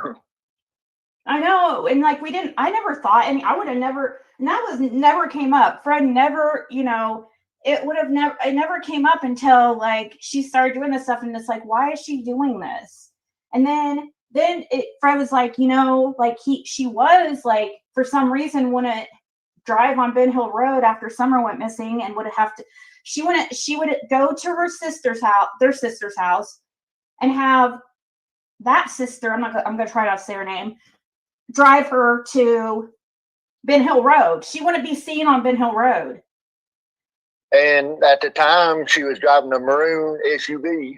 I know. And like, I never thought, I would have never, and that was never came up. Fred never, it never came up until like she started doing this stuff. And it's like, why is she doing this? And then Fred was like, she was like, for some reason, wouldn't drive on Ben Hill Road after Summer went missing, and she would go to their sister's house, and have that sister, I'm going to try not to say her name, drive her to Ben Hill Road. She wouldn't be seen on Ben Hill Road. And at the time, she was driving a maroon SUV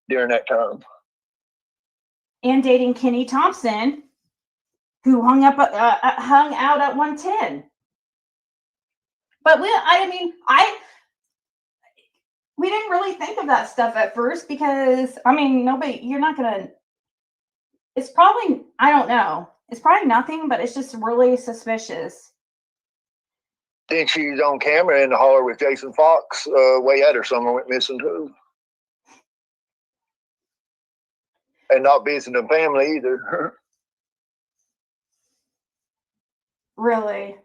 during that time. and dating Kenny Thompson, who hung out at 110. But we didn't really think of that stuff at first because, I mean, you're not going to, it's probably, I don't know. It's probably nothing, but it's just really suspicious. Then she was on camera in the holler with Jason Fox. Way at her, someone went missing too. And not visiting family either. Really.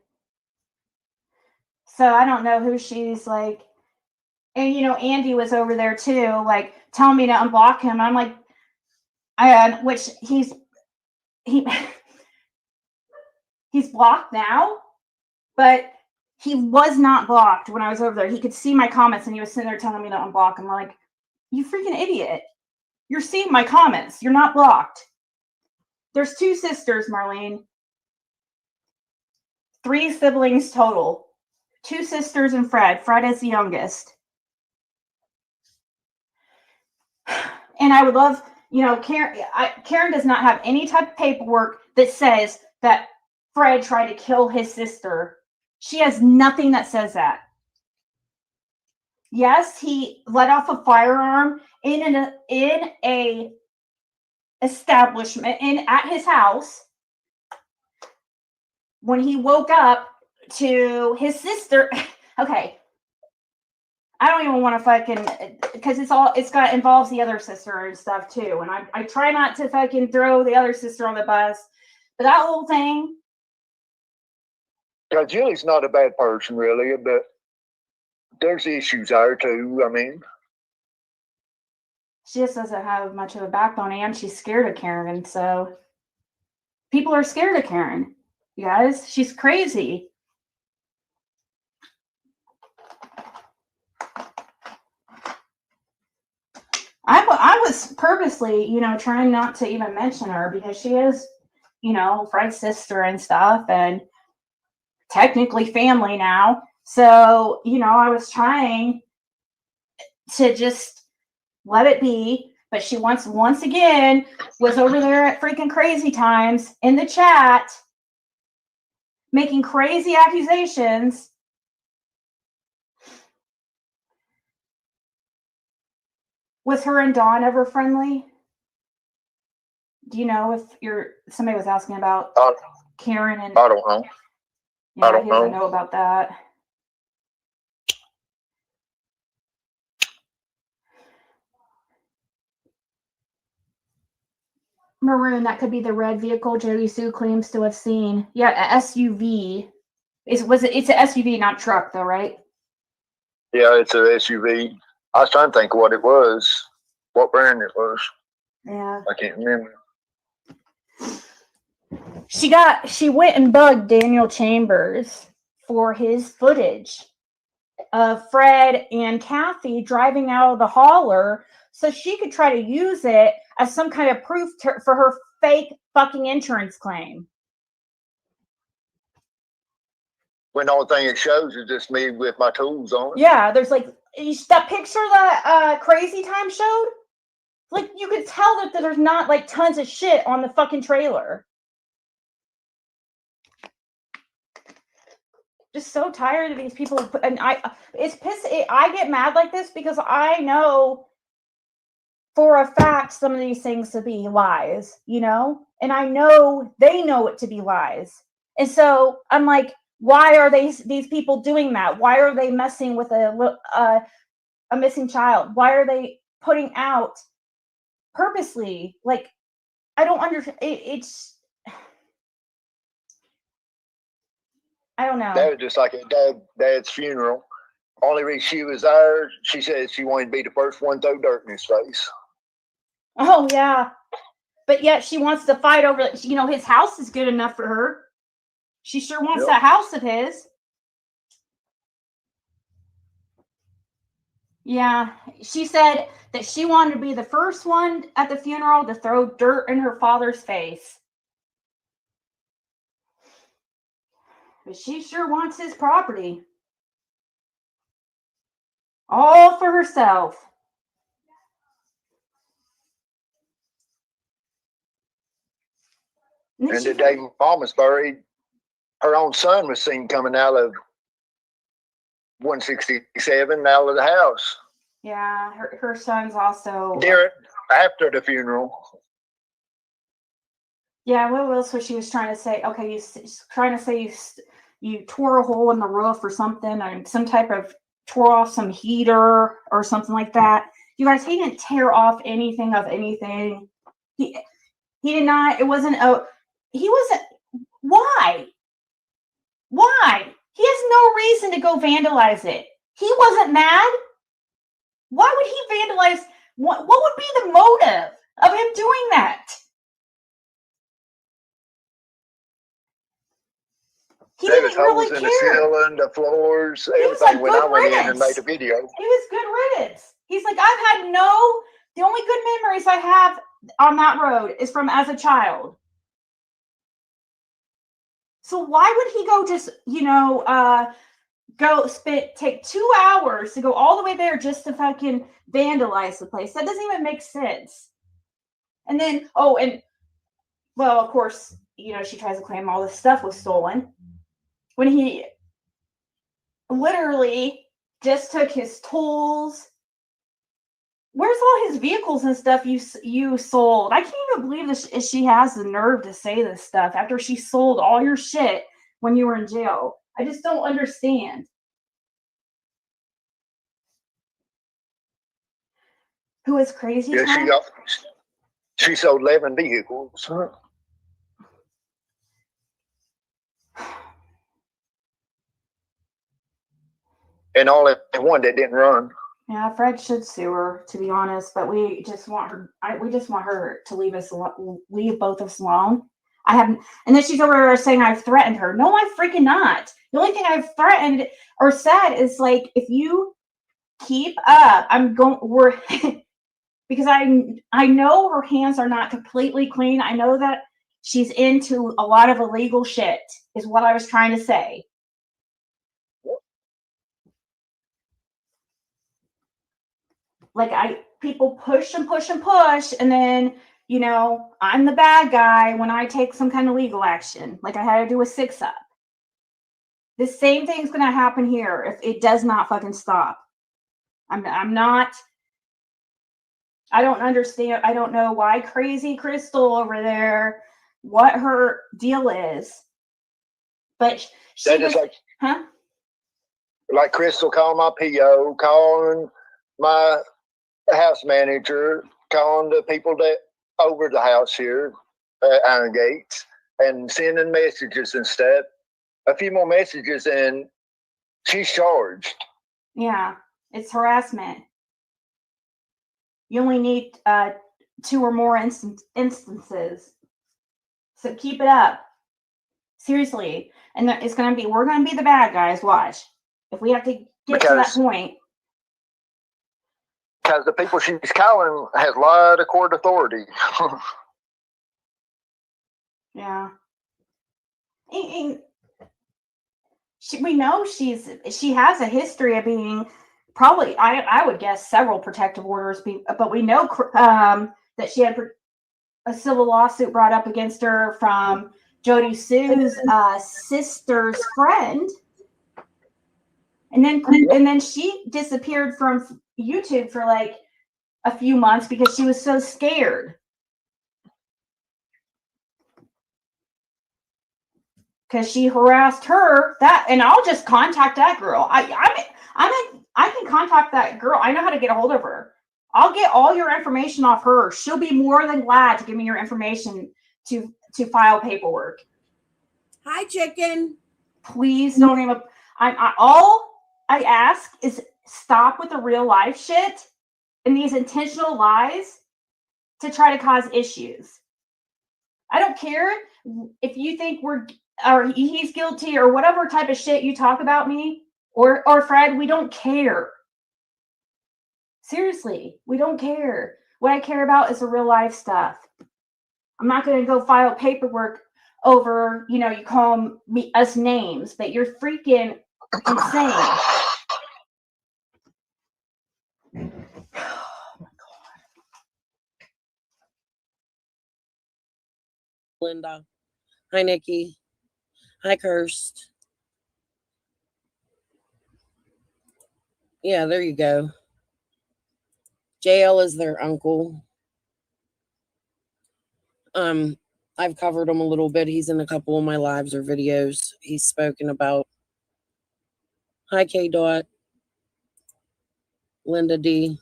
So I don't know who she's like. And, Andy was over there too, like telling me to unblock him. I'm like, which he's blocked now, but he was not blocked when I was over there. He could see my comments and he was sitting there telling me to unblock him. I'm like, you freaking idiot. You're seeing my comments. You're not blocked. There's 2 sisters, Marlene. 3 siblings total. 2 sisters and Fred. Fred is the youngest. And I would love, Karen does not have any type of paperwork that says that Fred tried to kill his sister. She has nothing that says that. Yes, he let off a firearm in a establishment at his house when he woke up to his sister. Okay. I don't even want to fucking, because involves the other sister and stuff too. And I try not to fucking throw the other sister on the bus, but that whole thing. Yeah, Julie's not a bad person really, but there's issues there too. I mean, she just doesn't have much of a backbone, and she's scared of Karen. So people are scared of Karen. You guys, she's crazy. I was purposely, trying not to even mention her because she is, Fred's sister and stuff, and technically family now. So, I was trying to just let it be. But she once again was over there at freaking Crazy Times in the chat, making crazy accusations. Was her and Dawn ever friendly? Do you know if somebody was asking about Karen and I don't know. Yeah, I don't he doesn't know. know about that. Maroon, that could be the red vehicle Jody Sue claims to have seen. Yeah, a SUV. It's an SUV, not truck though, right? Yeah, it's a SUV. I was trying to think of what it was, what brand it was. Yeah. I can't remember. She went and bugged Daniel Chambers for his footage of Fred and Kathy driving out of the hauler so she could try to use it as some kind of proof for her fake fucking insurance claim. When the only thing it shows is just me with my tools on it. Yeah, there's like that picture that Crazy Time showed. Like you could tell that there's not like tons of shit on the fucking trailer. Just so tired of these people, and I get mad like this because I know for a fact some of these things to be lies, and I know they know it to be lies, and so I'm like, why are these people doing that? Why are they messing with a missing child? Why are they putting out purposely? Like, I don't understand. I don't know. That was just like at Dad's funeral. Only reason she was there, she said she wanted to be the first one to throw dirt in his face. Oh, yeah. But yet she wants to fight over, his house is good enough for her. She sure wants that house of his. Yeah. She said that she wanted to be the first one at the funeral to throw dirt in her father's face. But she sure wants his property. All for herself. then And she the day Mom was buried, her own son was seen coming out of 167 out of the house yeah, her son's also after the funeral. yeah. What else was she was trying to say? Okay, trying to say you tore a hole in the roof or something, or some type of tore off some heater or something like that. You guys, he didn't tear off anything of anything. He did not. It wasn't a. He wasn't. Why? Why? He has no reason to go vandalize it. He wasn't mad. Why would he vandalize? What would be the motive of him doing that? He There was didn't really holes in the care. ceiling, the floors, was everything. like, When I good went in and riddance. made a video, He was good riddance. He's like, the only good memories I have on that road is from as a child. So why would he go just, take 2 hours to go all the way there just to fucking vandalize the place? That doesn't even make sense. And then, of course, she tries to claim all this stuff was stolen when he literally just took his tools. Where's all his vehicles and stuff you sold? I can't even believe this. She has the nerve to say this stuff after she sold all your shit when you were in jail. I just don't understand. Who is crazy? yeah, she sold 11 vehicles. And all in one that didn't run. Yeah, Fred should sue her, to be honest. But we just want her. We just want her to leave both of us alone. And then she's over there saying I've threatened her. No, I'm freaking not. The only thing I've threatened or said is like, if you keep up, because I know her hands are not completely clean. I know that she's into a lot of illegal shit. Is what I was trying to say. Like people push and push and push, and then I'm the bad guy when I take some kind of legal action, like I had to do a 6-up. The same thing's gonna happen here if it does not fucking stop. I'm not. I don't understand. I don't know why crazy Crystal over there, what her deal is, but she was, like Crystal calling my PO, calling my house manager, calling the people that over the house here at Iron Gates, and sending messages and stuff. A few more messages and she's charged. Yeah, it's harassment. You only need 2 or more instances. So keep it up. Seriously. And we're going to be the bad guys. Watch. If we have to get to that point. Because the people she's calling has a lot of court authority. Yeah. We know she has a history of being probably, I would guess, several protective orders, but we know that she had a civil lawsuit brought up against her from Jody Sue's sister's friend, and then she disappeared from YouTube for like a few months because she was so scared. Because she harassed her, and I'll just contact that girl. I can contact that girl. I know how to get a hold of her. I'll get all your information off her. She'll be more than glad to give me your information to file paperwork. Hi, chicken. Please don't even. All I ask is stop with the real life shit and these intentional lies to try to cause issues. I don't care if you think he's guilty or whatever type of shit you talk about me or Fred. We don't care. Seriously, we don't care. What I care about is the real life stuff. I'm not going to go file paperwork over, you call us names, but you're freaking insane. Oh my God. Linda. Hi, Nikki. Hi, Kirst. Yeah, there you go. JL is their uncle. I've covered him a little bit. He's in a couple of my lives or videos. He's spoken about. Hi, K. Dot. Linda D.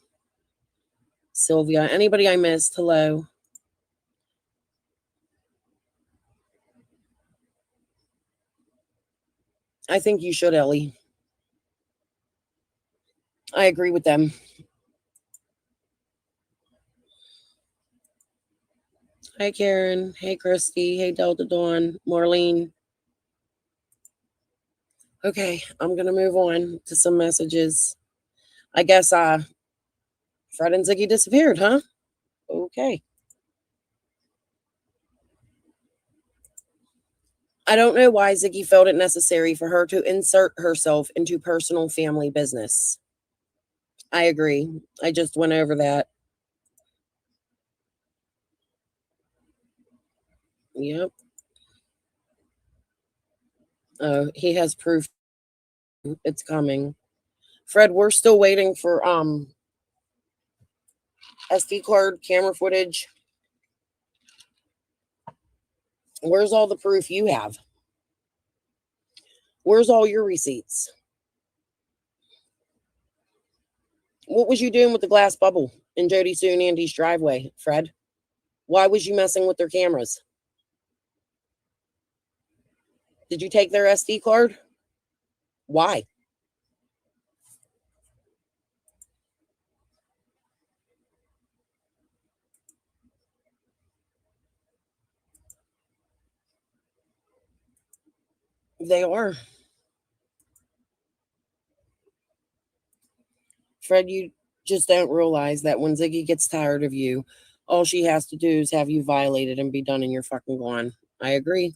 Sylvia. Anybody I missed? Hello. I think you should, Ellie. I agree with them. Hi, Karen. Hey, Christy. Hey, Delta Dawn. Marlene. Okay, I'm going to move on to some messages. I guess Fred and Ziggy disappeared, huh? Okay. I don't know why Ziggy felt it necessary for her to insert herself into personal family business. I agree. I just went over that. Yep. Oh, he has proof. It's coming. Fred, we're still waiting for SD card, camera footage. Where's all the proof you have? Where's all your receipts? What was you doing with the glass bubble in Jody Sue and Andy's driveway, Fred? Why was you messing with their cameras? Did you take their SD card? Why? They are. Fred, you just don't realize that when Ziggy gets tired of you, all she has to do is have you violated and be done and you're fucking gone. I agree.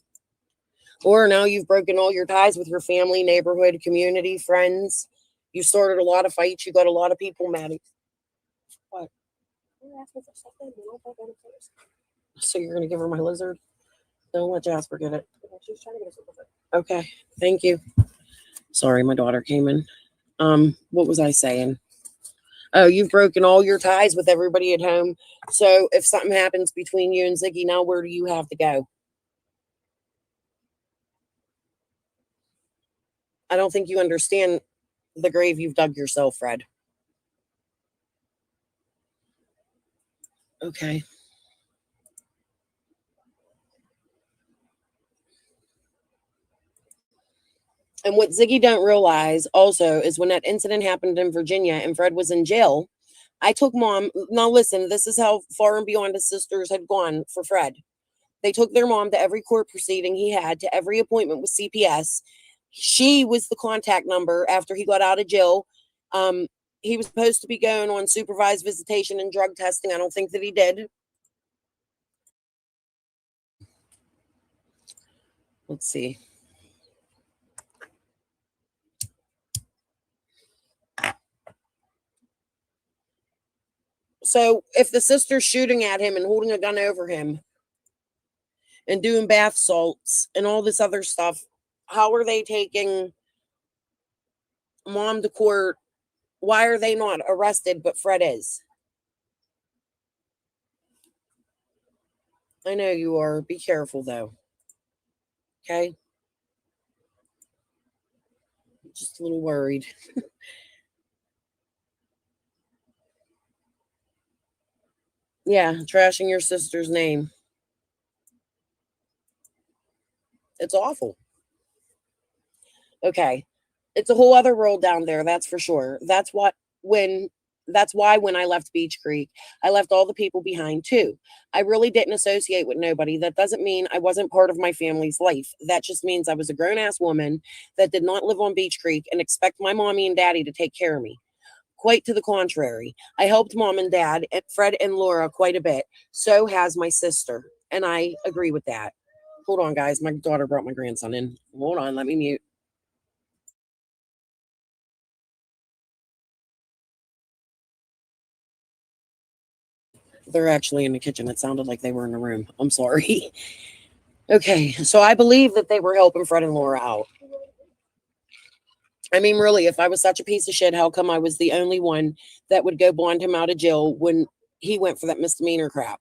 Or now you've broken all your ties with your family, neighborhood, community, friends. You started a lot of fights. You got a lot of people mad at you. What? So you're going to give her my lizard? Don't let Jasper get it. Okay, thank you. Sorry, my daughter came in. What was I saying? Oh, you've broken all your ties with everybody at home. So if something happens between you and Ziggy, now where do you have to go? I don't think you understand the grave you've dug yourself, Fred. Okay. And what Ziggy don't realize also is when that incident happened in Virginia and Fred was in jail, I took mom. Now listen, this is how far and beyond his sisters had gone for Fred. They took their mom to every court proceeding he had, to every appointment with CPS. She was the contact number after he got out of jail. He was supposed to be going on supervised visitation and drug testing. I don't think that he did. Let's see. So if the sister's shooting at him and holding a gun over him and doing bath salts and all this other stuff, how are they taking mom to court? Why are they not arrested, but Fred is? I know you are. Be careful, though. Okay? Just a little worried. Yeah, trashing your sister's name. It's awful. Okay. It's a whole other world down there, that's for sure. That's why when I left Beach Creek, I left all the people behind too. I really didn't associate with nobody. That doesn't mean I wasn't part of my family's life. That just means I was a grown-ass woman that did not live on Beach Creek and expect my mommy and daddy to take care of me. Quite to the contrary. I helped mom and dad, Fred and Laura, quite a bit. So has my sister. And I agree with that. Hold on, guys. My daughter brought my grandson in. Hold on. Let me mute. They're actually in the kitchen. It sounded like they were in the room. I'm sorry. Okay, so I believe that they were helping Fred and Laura out. I mean, really, if I was such a piece of shit, how come I was the only one that would go bond him out of jail when he went for that misdemeanor crap?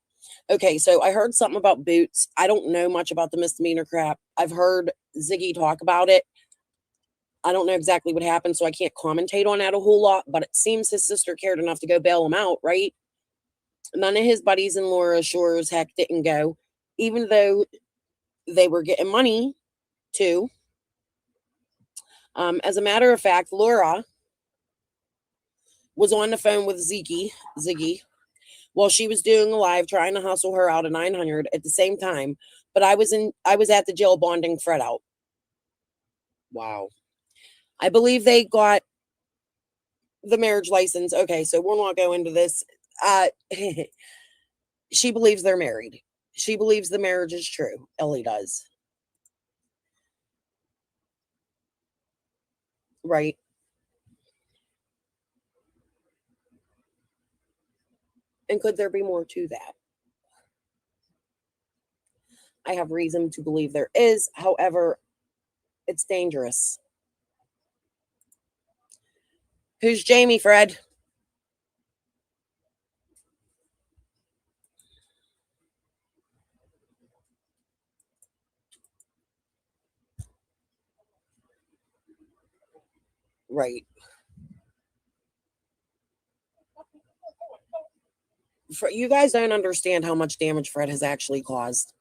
Okay, so I heard something about Boots. I don't know much about the misdemeanor crap. I've heard Ziggy talk about it. I don't know exactly what happened, so I can't commentate on that a whole lot, but it seems his sister cared enough to go bail him out, right? None of his buddies and Laura sure as heck didn't go, even though they were getting money too. As a matter of fact, Laura was on the phone with Ziggy, while she was doing a live trying to hustle her out of 900 at the same time. But I was at the jail bonding Fred out. Wow. I believe they got the marriage license. Okay, so we'll not go into this. She believes they're married. She believes the marriage is true. Ellie does. Right. And could there be more to that? I have reason to believe there is. However, it's dangerous. Who's Jamie, Fred? Right. You guys don't understand how much damage Fred has actually caused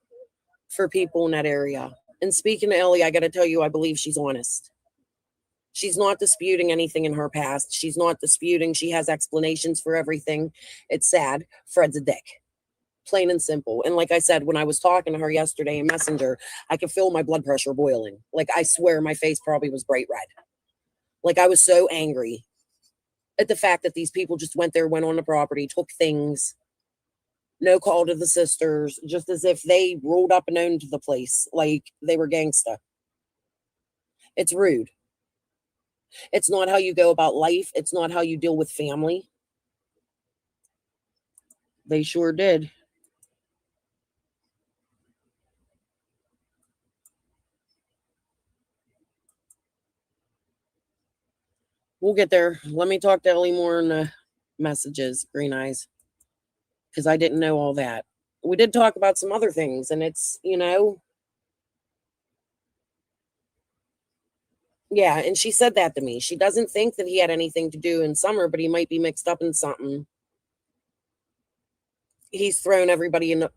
for people in that area. And speaking to Ellie, I got to tell you, I believe she's honest. She's not disputing anything in her past. She's not disputing. She has explanations for everything. It's sad. Fred's a dick. Plain and simple. And like I said, when I was talking to her yesterday in Messenger, I could feel my blood pressure boiling. Like, I swear my face probably was bright red. Like, I was so angry at the fact that these people just went on the property, took things, no call to the sisters, just as if they rolled up and owned the place like they were gangsta. It's rude. It's not how you go about life. It's not how you deal with family. They sure did. We'll get there. Let me talk to Ellie more in the messages, Green Eyes, because I didn't know all that. We did talk about some other things, and it's, yeah, and she said that to me. She doesn't think that he had anything to do in Summer, but he might be mixed up in something. He's thrown everybody in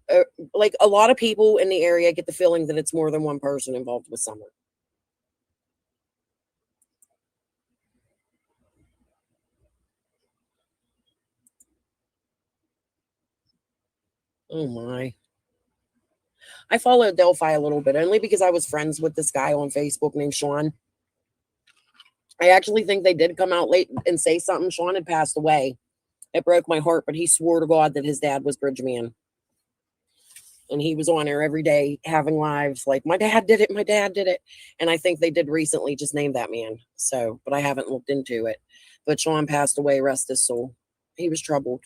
like a lot of people in the area get the feeling that it's more than one person involved with Summer. Oh my. I followed Delphi a little bit only because I was friends with this guy on Facebook named Sean. I actually think they did come out late and say something. Sean had passed away. It broke my heart, but he swore to God that his dad was Bridgman. And he was on there every day having lives like, my dad did it, my dad did it. And I think they did recently just name that man. So, but I haven't looked into it. But Sean passed away, rest his soul. He was troubled.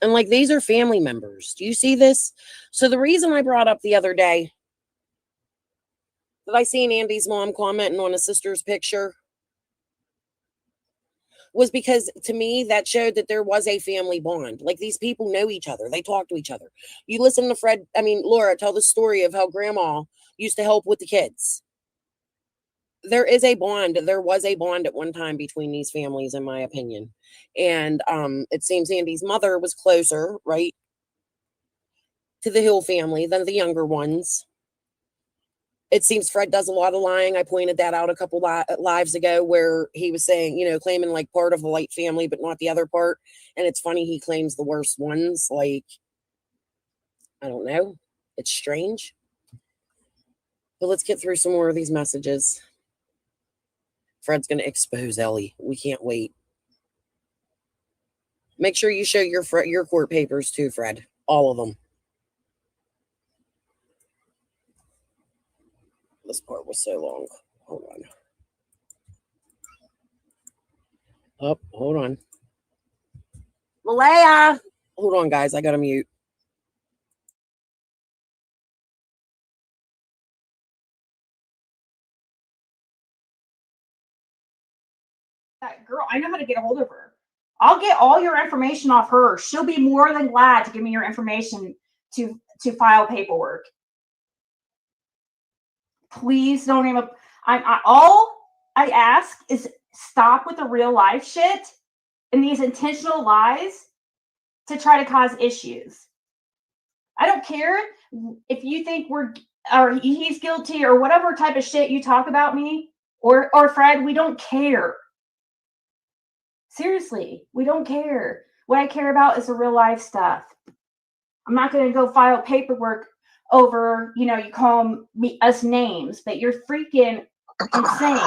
And like, these are family members. Do you see this? So the reason I brought up the other day that I seen Andy's mom commenting on his sister's picture was because to me that showed that there was a family bond. Like, these people know each other. They talk to each other. You listen to Laura tell the story of how grandma used to help with the kids. There is a bond. There was a bond at one time between these families, in my opinion. And it seems Andy's mother was closer, right, to the Hill family than the younger ones. It seems Fred does a lot of lying. I pointed that out a couple lives ago where he was saying, claiming like part of the Light family, but not the other part. And it's funny, he claims the worst ones. Like, I don't know. It's strange. But let's get through some more of these messages. Fred's going to expose Ellie. We can't wait. Make sure you show your court papers too, Fred. All of them. This part was so long. Hold on. Oh, hold on. Malaya. Hold on, guys. I got to mute. That girl, I know how to get a hold of her. I'll get all your information off her. She'll be more than glad to give me your information to file paperwork. Please don't even. All I ask is stop with the real life shit and these intentional lies to try to cause issues. I don't care if you think he's guilty or whatever type of shit you talk about me or Fred. We don't care. Seriously, we don't care. What I care about is the real life stuff. I'm not going to go file paperwork over, you call us names, but you're freaking insane.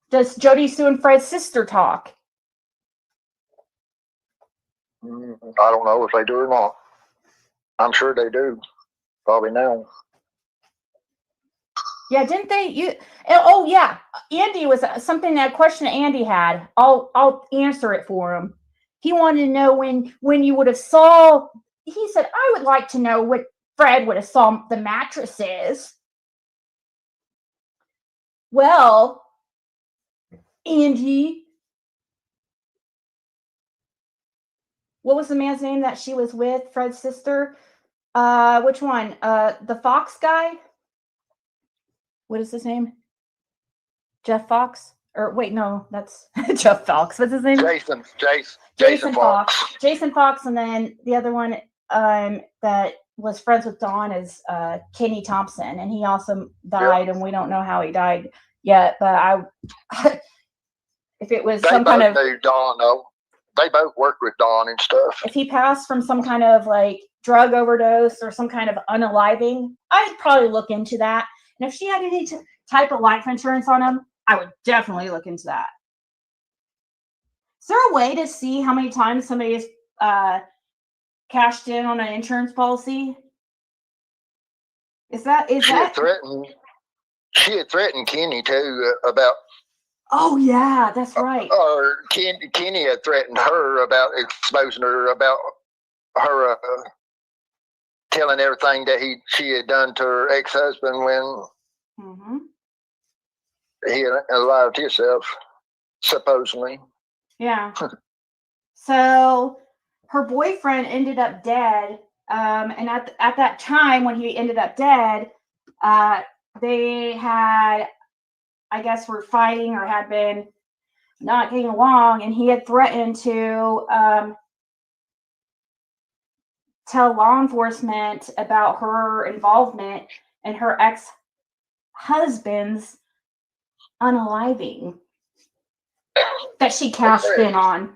Does Jody Sue and Fred's sister talk? I don't know if they do or not. I'm sure they do. Probably now. Yeah, didn't they? Oh yeah, Andy was a question Andy had. I'll answer it for him. He wanted to know when you would have saw. He said, I would like to know what Fred would have saw the mattresses. Well, Andy, what was the man's name that she was with? Fred's sister. Which one? The Fox guy. What is his name? Jeff Fox? Or wait, no, that's Jeff Fox. What's his name? Jason Fox. Jason Fox, and then the other one that was friends with Dawn is Kenny Thompson, and he also died, and we don't know how he died yet. But if it was some kind of knew Dawn, though. They both worked with Dawn and stuff. If he passed from some kind of like drug overdose or some kind of unaliving, I'd probably look into that. And if she had any type of life insurance on him, I would definitely look into that. Is there a way to see how many times somebody has cashed in on an insurance policy? She had threatened Kenny too about. Oh yeah, that's right. Or Kenny had threatened her about exposing her about her telling everything that she had done to her ex-husband when he had allowed himself, supposedly. Yeah. So her boyfriend ended up dead. And at that time when he ended up dead, they had, I guess, were fighting or had been not getting along, and he had threatened to tell law enforcement about her involvement in her ex-husband's unaliving that she cashed in on.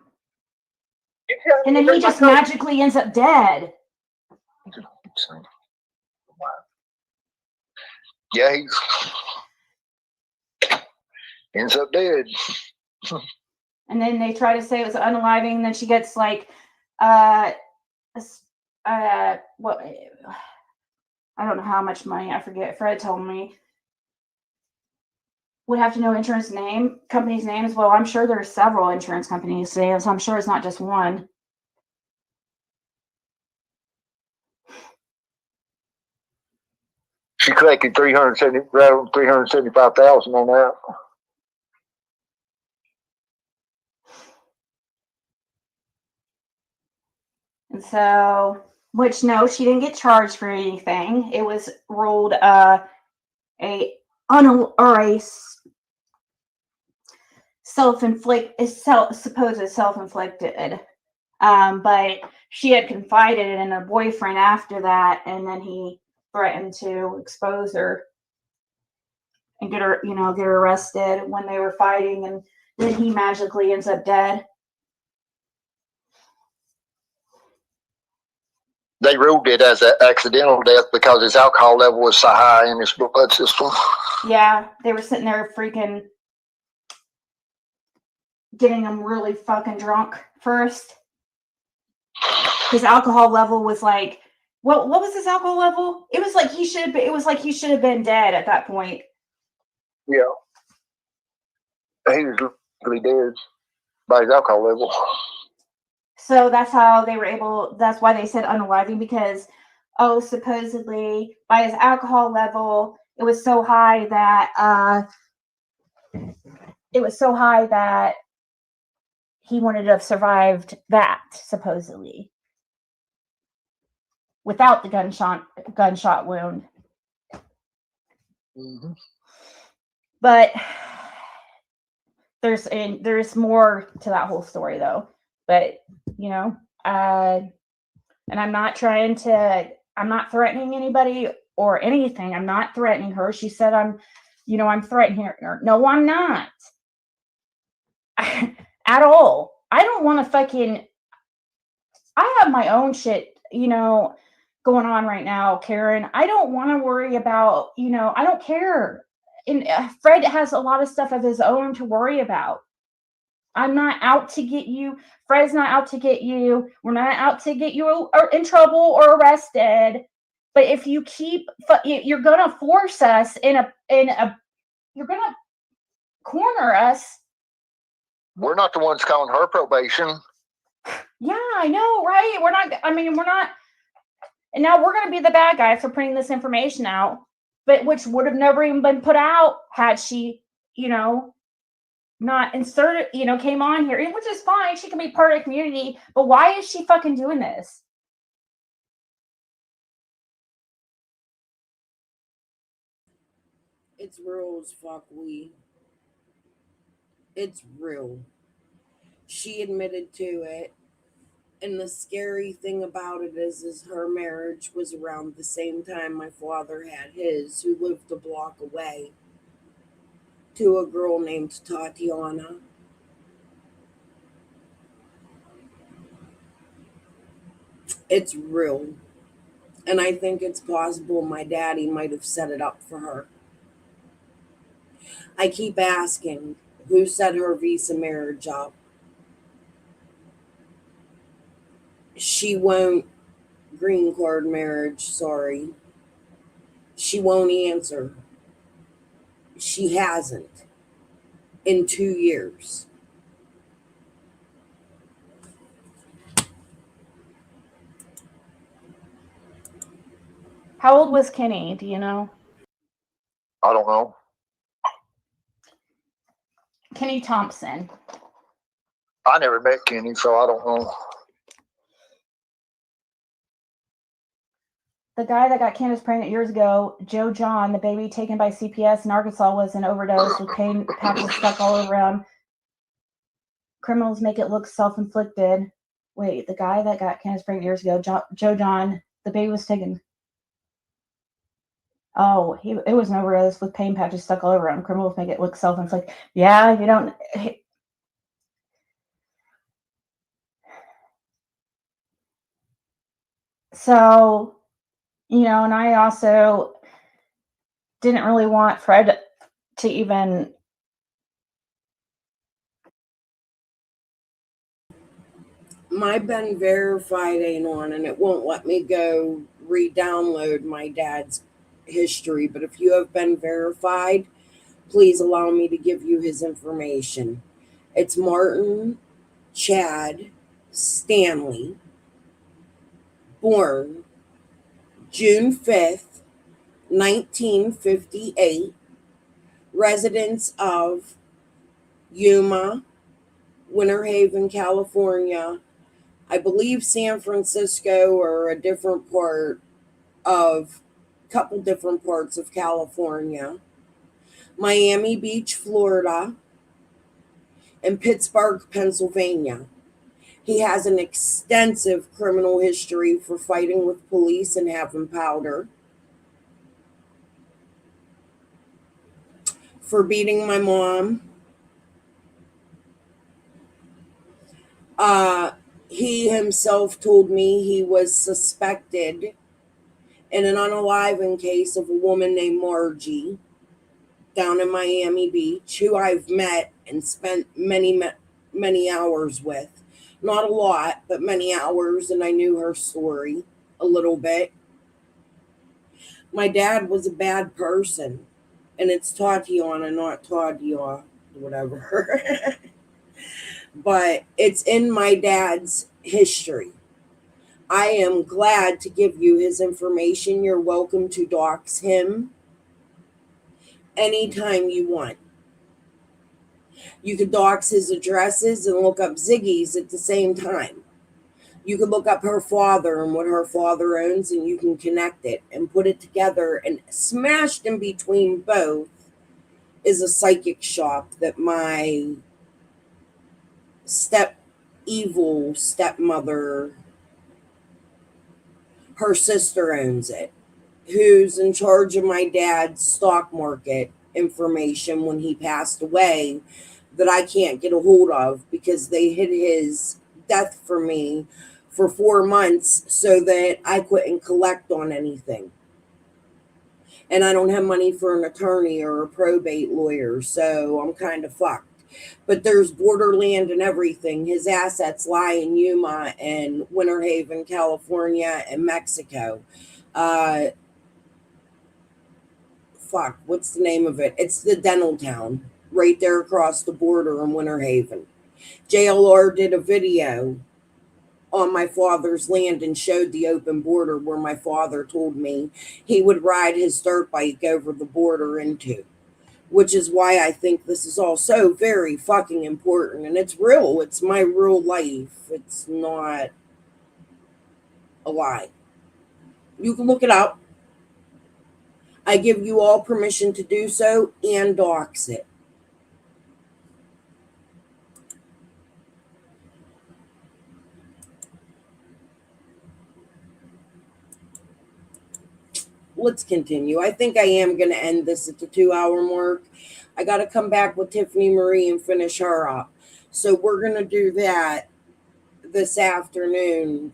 And then he just magically ends up dead. Yeah, he ends up dead. And then they try to say it was unaliving, and then she gets like what, I don't know how much money, I forget. Fred told me. Would have to know insurance company's names. Well, I'm sure there's several insurance companies' names. I'm sure it's not just one. She collected $375,000 on that. And so, which no, she didn't get charged for anything. It was ruled supposed self-inflicted. But she had confided in her boyfriend after that, and then he threatened to expose her and get her arrested when they were fighting, and then he magically ends up dead. They ruled it as an accidental death because his alcohol level was so high in his blood system. Yeah, they were sitting there freaking getting him really fucking drunk first. His alcohol level was like, what was his alcohol level? It was like he should have been dead at that point. Yeah. He was legally dead by his alcohol level. So that's how they were able, that's why they said unaliving, because, oh, supposedly by his alcohol level, it was so high that he wanted to have survived that, supposedly, without the gunshot wound. Mm-hmm. But there's more to that whole story, though. But and I'm not threatening anybody or anything. I'm not threatening her. She said I'm threatening her. No, I'm not. At all. I don't want to I have my own shit, going on right now, Karen. I don't want to worry about, I don't care. And Fred has a lot of stuff of his own to worry about. I'm not out to get you. Fred's not out to get you. We're not out to get you in trouble or arrested. But if you you're gonna force us you're gonna corner us. We're not the ones calling her probation. Yeah, I know, right? We're not. And now we're gonna be the bad guy for putting this information out, but which would have never even been put out had she, not inserted, came on here, which is fine. She can be part of the community, but why is she fucking doing this? It's real as fuck, It's real. She admitted to it. And the scary thing about it is her marriage was around the same time my father had his, who lived a block away, to a girl named Tatiana. It's real. And I think it's possible my daddy might have set it up for her. I keep asking, who set her visa marriage up? She won't. Green card marriage, sorry. She won't answer. She hasn't in 2 years. How old was Kenny? Do you know? I don't know. Kenny Thompson. I never met Kenny, so I don't know. The guy that got Candace pregnant years ago, Joe John, the baby taken by CPS in Arkansas, was an overdose with pain patches stuck all over him. Criminals make it look self-inflicted. Wait, the guy that got Candace pregnant years ago, Joe John, the baby was taken. Oh, it was an overdose with pain patches stuck all over him. Criminals make it look self-inflicted. Yeah, you don't. So, and I also didn't really want Fred to even. My Ben Verified ain't on, and it won't let me go re-download my dad's history. But if you have been verified, please allow me to give you his information. It's Martin Chad Stanley, born June 5th, 1958, residence of Yuma, Winter Haven, California, I believe San Francisco, or a couple different parts of California, Miami Beach, Florida, and Pittsburgh, Pennsylvania. He has an extensive criminal history for fighting with police and having powder, for beating my mom. He himself told me he was suspected in an unaliving case of a woman named Margie down in Miami Beach, who I've met and spent many, many hours with. Not a lot, but many hours, and I knew her story a little bit. My dad was a bad person, and it's Tatiana, not Tadia, whatever. But it's in my dad's history. I am glad to give you his information. You're welcome to dox him anytime you want. You could dox his addresses and look up Ziggy's at the same time. You could look up her father and what her father owns, and you can connect it and put it together. And smashed in between both is a psychic shop that my evil stepmother, her sister owns it, who's in charge of my dad's stock market information when he passed away, that I can't get a hold of because they hid his death for me for 4 months so that I couldn't collect on anything. And I don't have money for an attorney or a probate lawyer, so I'm kind of fucked. But there's borderland and everything. His assets lie in Yuma and Winter Haven, California, and Mexico. What's the name of it? It's the dental town right there across the border in Winter Haven. JLR did a video on my father's land and showed the open border where my father told me he would ride his dirt bike over the border into, which is why I think this is all so very fucking important. And it's real. It's my real life. It's not a lie. You can look it up. I give you all permission to do so and dox it. Let's continue. I think I am going to end this at the 2-hour mark. I got to come back with Tiffany Marie and finish her up. So we're going to do that this afternoon,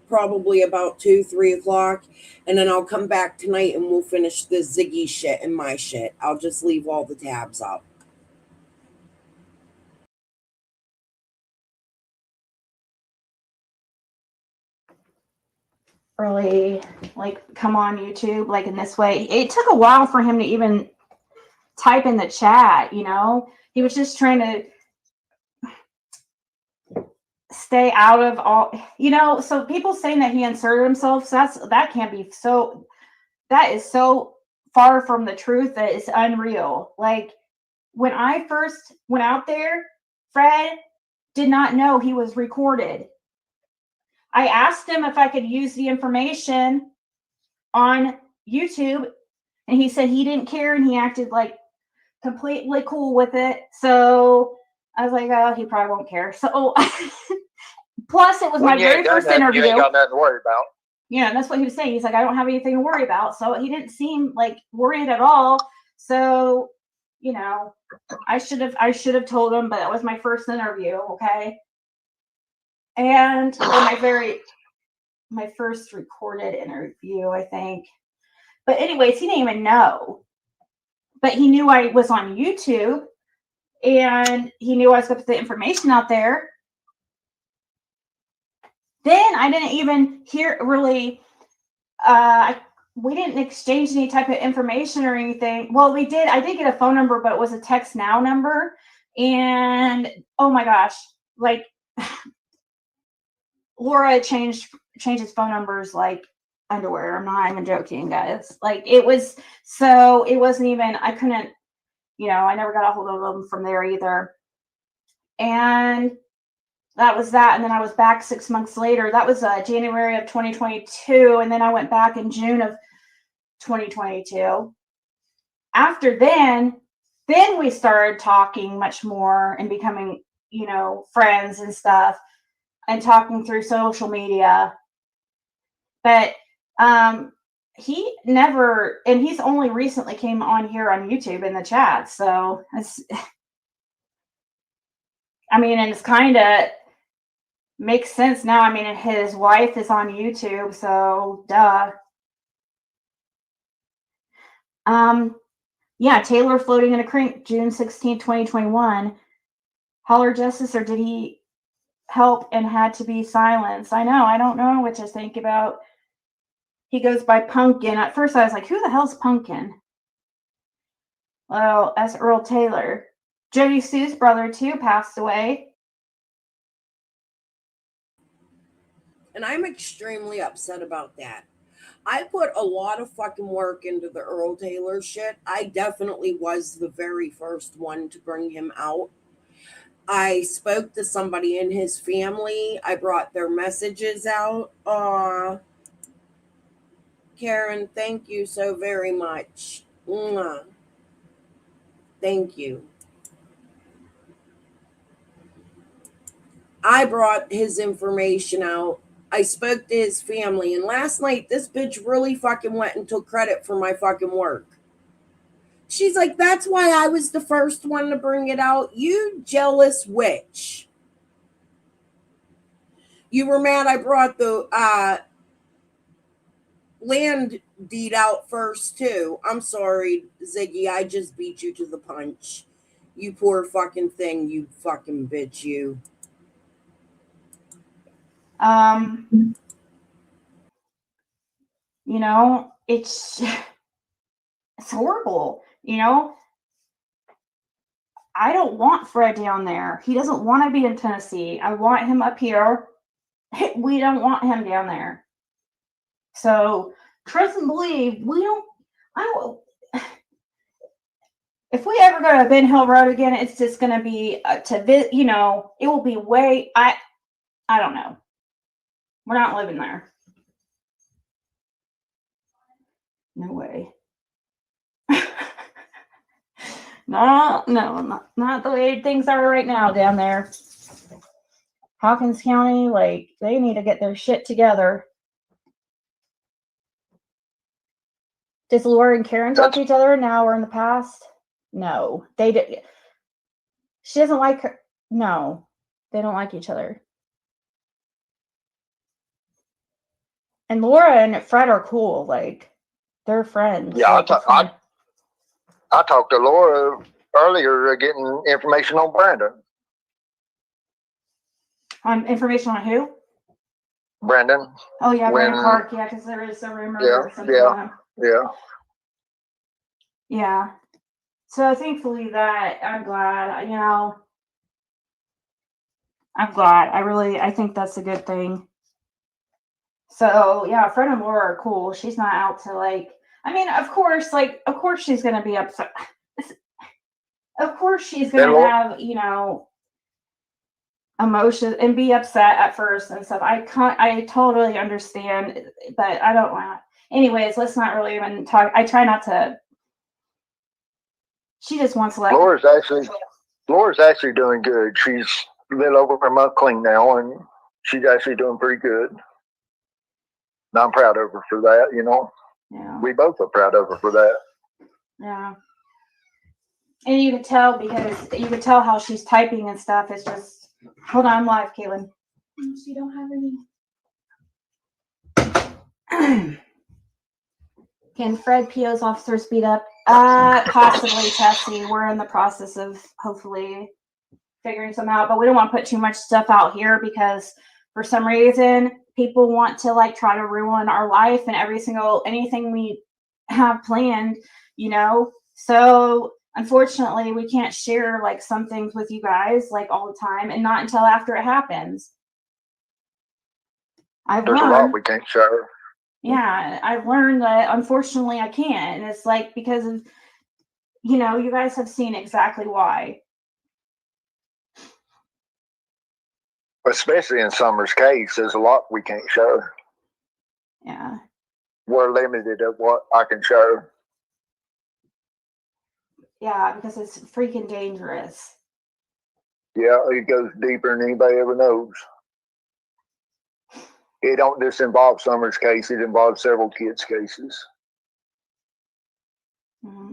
probably about 2-3 o'clock. And then I'll come back tonight and we'll finish the Ziggy shit and my shit. I'll just leave all the tabs up. Really, like, come on YouTube, like, in this way. It took a while for him to even type in the chat, you know? He was just trying to stay out of all, you know? So people saying that he inserted himself, so that can't be so, that is so far from the truth that it's unreal. Like, when I first went out there, Fred did not know he was recorded. I asked him if I could use the information on YouTube, and he said he didn't care, and he acted like completely cool with it. So I was like, oh, he probably won't care. So plus it was my very first interview. You ain't got nothing to worry about. Yeah, that's what he was saying. He's like, I don't have anything to worry about. So he didn't seem like worried at all. So, you know, I should have told him, but that was my first interview, okay? And my first recorded interview, I think. But anyways, he didn't even know. But he knew I was on YouTube, and he knew I was going to put the information out there. Then I didn't even hear really, we didn't exchange any type of information or anything. Well, we did. I did get a phone number, but it was a text now number. And oh my gosh, like, Laura changes phone numbers like underwear. I'm not even joking, guys. Like, it wasn't even, I couldn't, you know, I never got a hold of them from there either. And that was that. And then I was back 6 months later. That was January of 2022. And then I went back in June of 2022. After then we started talking much more and becoming, you know, friends and stuff, and talking through social media. But he never, and he's only recently came on here on YouTube in the chat. So I mean, and it's kind of makes sense now. I mean, his wife is on YouTube, so duh. Yeah, Taylor floating in a creek, June 16, 2021. Holler justice, or did he help and had to be silenced? I know, I don't know what to think about. He goes by Pumpkin. At first I was like, who the hell's Pumpkin? Well, that's Earl Taylor. Jody Sue's brother, too, passed away. And I'm extremely upset about that. I put a lot of fucking work into the Earl Taylor shit. I definitely was the very first one to bring him out. I spoke to somebody in his family. I brought their messages out. Karen, thank you so very much. Mwah. Thank you. I brought his information out. I spoke to his family. And last night, this bitch really fucking went and took credit for my fucking work. She's like, that's why I was the first one to bring it out. You jealous witch. You were mad I brought the land deed out first, too. I'm sorry, Ziggy. I just beat you to the punch. You poor fucking thing, you fucking bitch, you. You know, it's horrible. You know, I don't want Fred down there. He doesn't want to be in Tennessee. I want him up here. We don't want him down there. So trust and believe. If we ever go to Ben Hill Road again, it's just going to be you know, it will be I don't know. We're not living there. No way. No, not the way things are right now down there. Hawkins County, like, they need to get their shit together. Does Laura and Karen talk to each other now or in the past? No, they did. She doesn't like her. No, they don't like each other. And Laura and Fred are cool. Like, they're friends. Yeah, Like, I talked to Laura earlier getting information on Brandon. On information on who? Brandon. Oh, yeah, Brandon Clark. Yeah, because there is a rumor or something on him. Yeah. Yeah. So thankfully that I'm glad, you know, I'm glad. I think that's a good thing. So yeah, Fred and Laura are cool. She's not out to of course she's going to be upset. Of course she's going to have, you know, emotion and be upset at first and stuff. I totally understand, but I don't want. Anyways, let's not really even talk. I try not to. She just wants to Laura's actually doing good. She's a little over a month clean now, and she's actually doing pretty good. And I'm proud of her for that, you know. Yeah. We both are proud of her for that. Yeah. And you could tell how she's typing and stuff. It's just, hold on, I'm live, Caitlin. You don't have any. Can Fred P.O.'s officer speed up? Possibly, Tessie. We're in the process of hopefully figuring some out, but we don't want to put too much stuff out here because for some reason people want to try to ruin our life and anything we have planned, you know. So unfortunately we can't share some things with you guys all the time, and not until after it happens. There's a lot we can't share. Yeah, I've learned that unfortunately I can't, and it's because of, you know, you guys have seen exactly why. Especially in Summer's case, there's a lot we can't show. Yeah. We're limited at what I can show. Yeah, because it's freaking dangerous. Yeah, it goes deeper than anybody ever knows. It don't just involve Summer's case, it involves several kids' cases. Mm-hmm.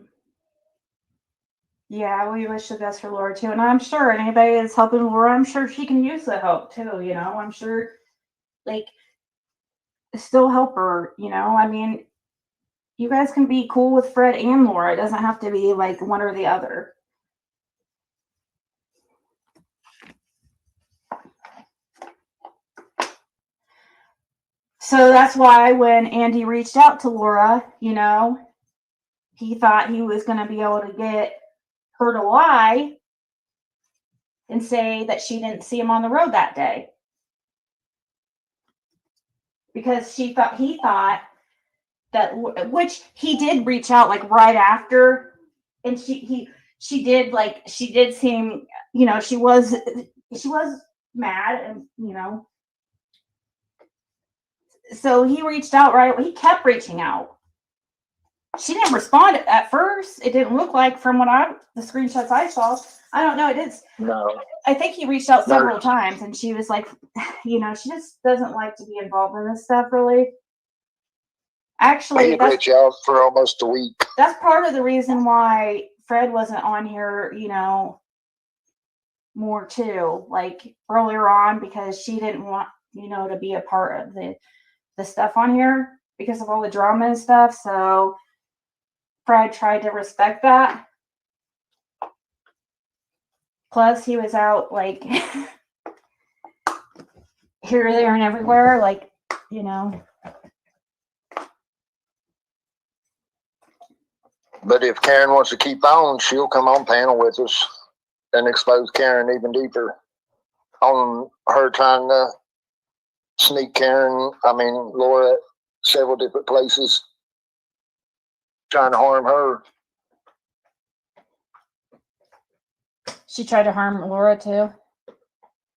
Yeah, we wish the best for Laura too. And I'm sure anybody that's helping Laura, I'm sure she can use the help too, you know. I'm sure still help her, you know. I mean, you guys can be cool with Fred and Laura. It doesn't have to be one or the other. So that's why when Andy reached out to Laura, you know, he thought he was going to be able to get her to lie and say that she didn't see him on the road that day. Because he thought that, which he did reach out like right after, and she did seem, you know, she was mad, and you know, so he reached out he kept reaching out. She didn't respond at first. It didn't look like, from the screenshots I saw. I don't know. No. I think he reached out several times, and she was like, you know, she just doesn't like to be involved in this stuff, really. Actually, He reached out for almost a week. That's part of the reason why Fred wasn't on here, you know, more too, like earlier on, because she didn't want, you know, to be a part of the stuff on here because of all the drama and stuff. So Fred tried to respect that. Plus, he was out like here, there, and everywhere, like, you know. But if Karen wants to keep on, she'll come on panel with us and expose Karen even deeper on her trying to sneak Laura, at several different places, trying to harm her. She tried to harm Laura too.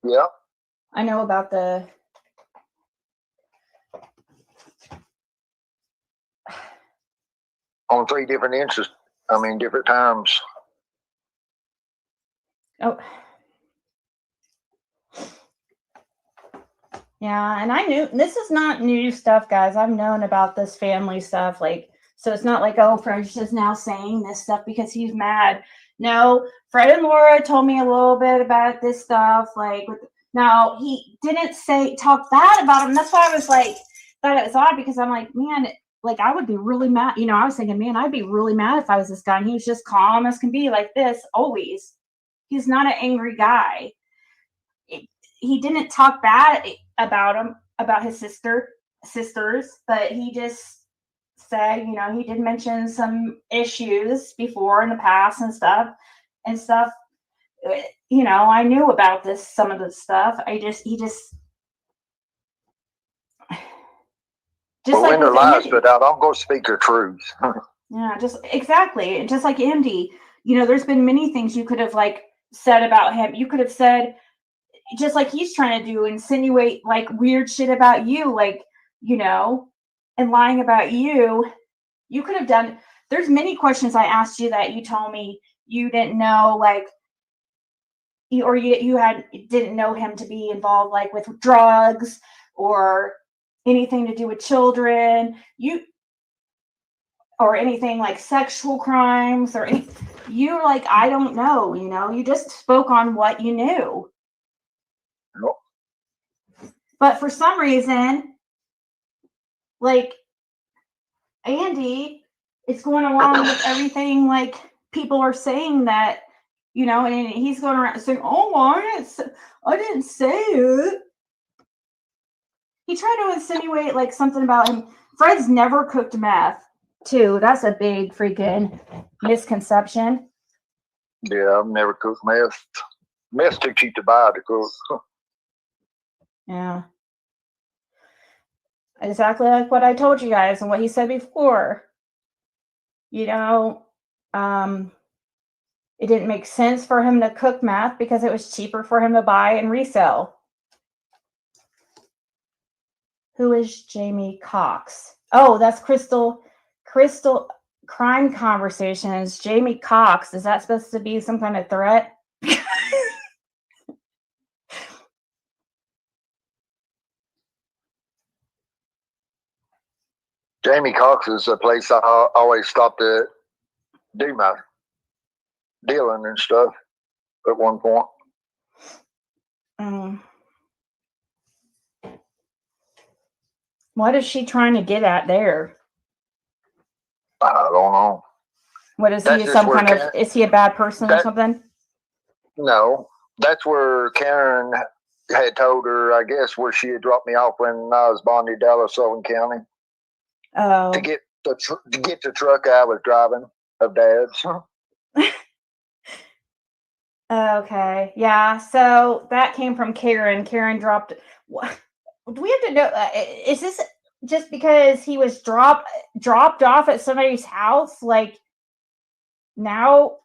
Yeah. I know about the on 3 different different times. Oh. Yeah, and I knew this is not new stuff, guys. I've known about this family stuff, like, so it's not like, oh, Fred's just now saying this stuff because he's mad. No, Fred and Laura told me a little bit about this stuff. Like, now he didn't talk bad about him. That's why I was like, thought it was odd, because I'm like, man, like, I would be really mad. You know, I was thinking, man, I'd be really mad if I was this guy. And he was just calm as can be, like this always. He's not an angry guy. He didn't talk bad about him, about his sisters, but he just said, you know, he did mention some issues before in the past and stuff. You know, I knew about some of this stuff. He just well, like when the lies put out, I'm going to speak the truth. Yeah, just exactly. Just like Andy, you know, there's been many things you could have like said about him. You could have said, just like he's trying to do, insinuate like weird shit about you, like, you know, and lying about you. You could have done. There's many questions I asked you that you told me you didn't know, like, you didn't know him to be involved, like with drugs or anything to do with children, or anything like sexual crimes, or you're like, I don't know, you know, you just spoke on what you knew. Nope. But for some reason, like, Andy is going along with everything, like people are saying that, you know, and he's going around saying, oh, I didn't say it. He tried to insinuate like something about him. Fred's never cooked meth, too. That's a big freaking misconception. Yeah, I've never cooked meth. Meth's too cheap to buy to cook. Yeah. Exactly like what I told you guys and what he said before. You know, it didn't make sense for him to cook meth because it was cheaper for him to buy and resell. Who is Jamie Cox? Oh, that's Crystal Crime Conversations. Jamie Cox. Is that supposed to be some kind of threat? Jamie Cox is a place I always stop to do my dealing and stuff at one point. What is she trying to get at there? I don't know. What is he? Some kind of? Is he a bad person or something? No, that's where Karen had told her, I guess, where she had dropped me off when I was bonded out of Sullivan County. Oh. to get the truck I was driving of Dad's. Okay. Yeah. So that came from Karen. Karen dropped. Do we have to know? Is this just because he was dropped off at somebody's house? Like now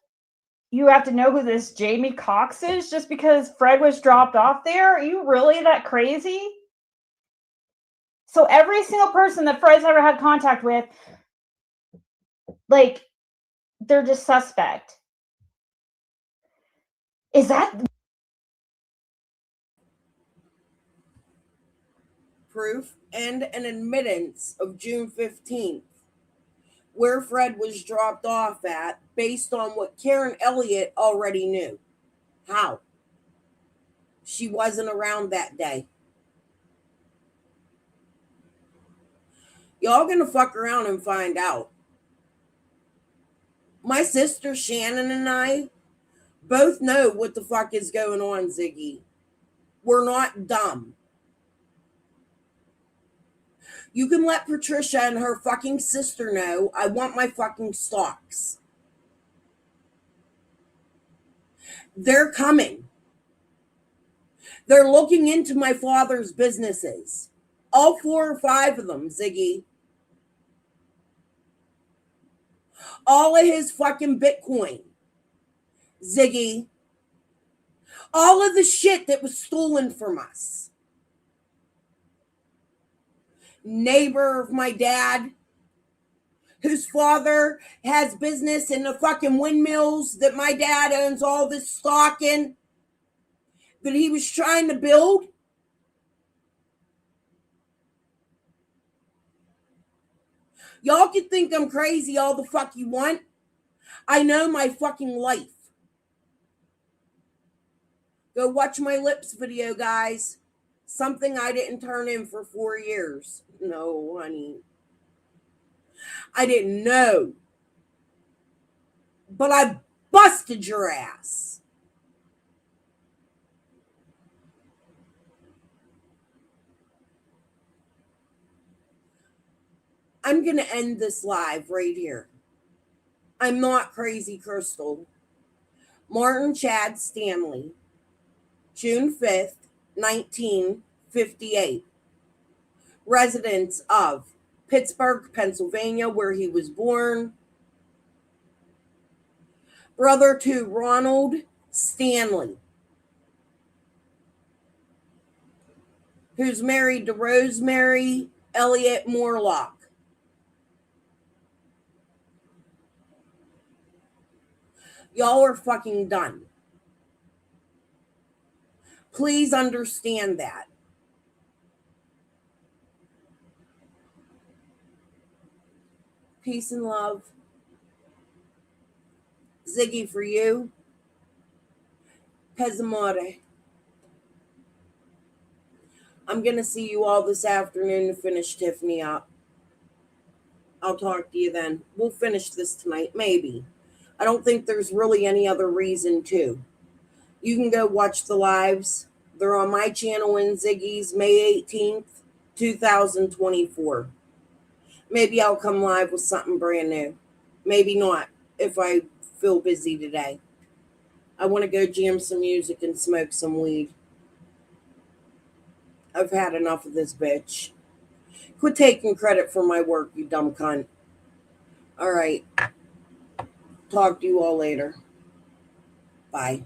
you have to know who this Jamie Cox is just because Fred was dropped off there? Are you really that crazy? So every single person that Fred's ever had contact with, like, they're just suspect. Is that proof and an admittance of June 15th, where Fred was dropped off at, based on what Karen Elliott already knew? How? She wasn't around that day. Y'all gonna fuck around and find out. My sister Shannon and I both know what the fuck is going on, Ziggy. We're not dumb. You can let Patricia and her fucking sister know I want my fucking stocks. They're coming. They're looking into my father's businesses. All 4 or 5 of them, Ziggy. All of his fucking Bitcoin. Ziggy. All of the shit that was stolen from us. Neighbor of my dad, whose father has business in the fucking windmills that my dad owns all this stock in, that he was trying to build. Y'all can think I'm crazy all the fuck you want. I know my fucking life. Go watch my lips video, guys. Something I didn't turn in for 4 years. No, honey. I didn't know. But I busted your ass. I'm going to end this live right here. I'm not crazy, Crystal. Martin Chad Stanley, June 5th, 1958. Residence of Pittsburgh, Pennsylvania, where he was born. Brother to Ronald Stanley, who's married to Rosemary Elliott Morlock. Y'all are fucking done. Please understand that. Peace and love. Ziggy for you. Pesamore. I'm going to see you all this afternoon to finish Tiffany up. I'll talk to you then. We'll finish this tonight, maybe. I don't think there's really any other reason to. You can go watch the lives. They're on my channel in Ziggy's, May 18th, 2024. Maybe I'll come live with something brand new. Maybe not, if I feel busy today. I want to go jam some music and smoke some weed. I've had enough of this bitch. Quit taking credit for my work, you dumb cunt. All right. Talk to you all later. Bye.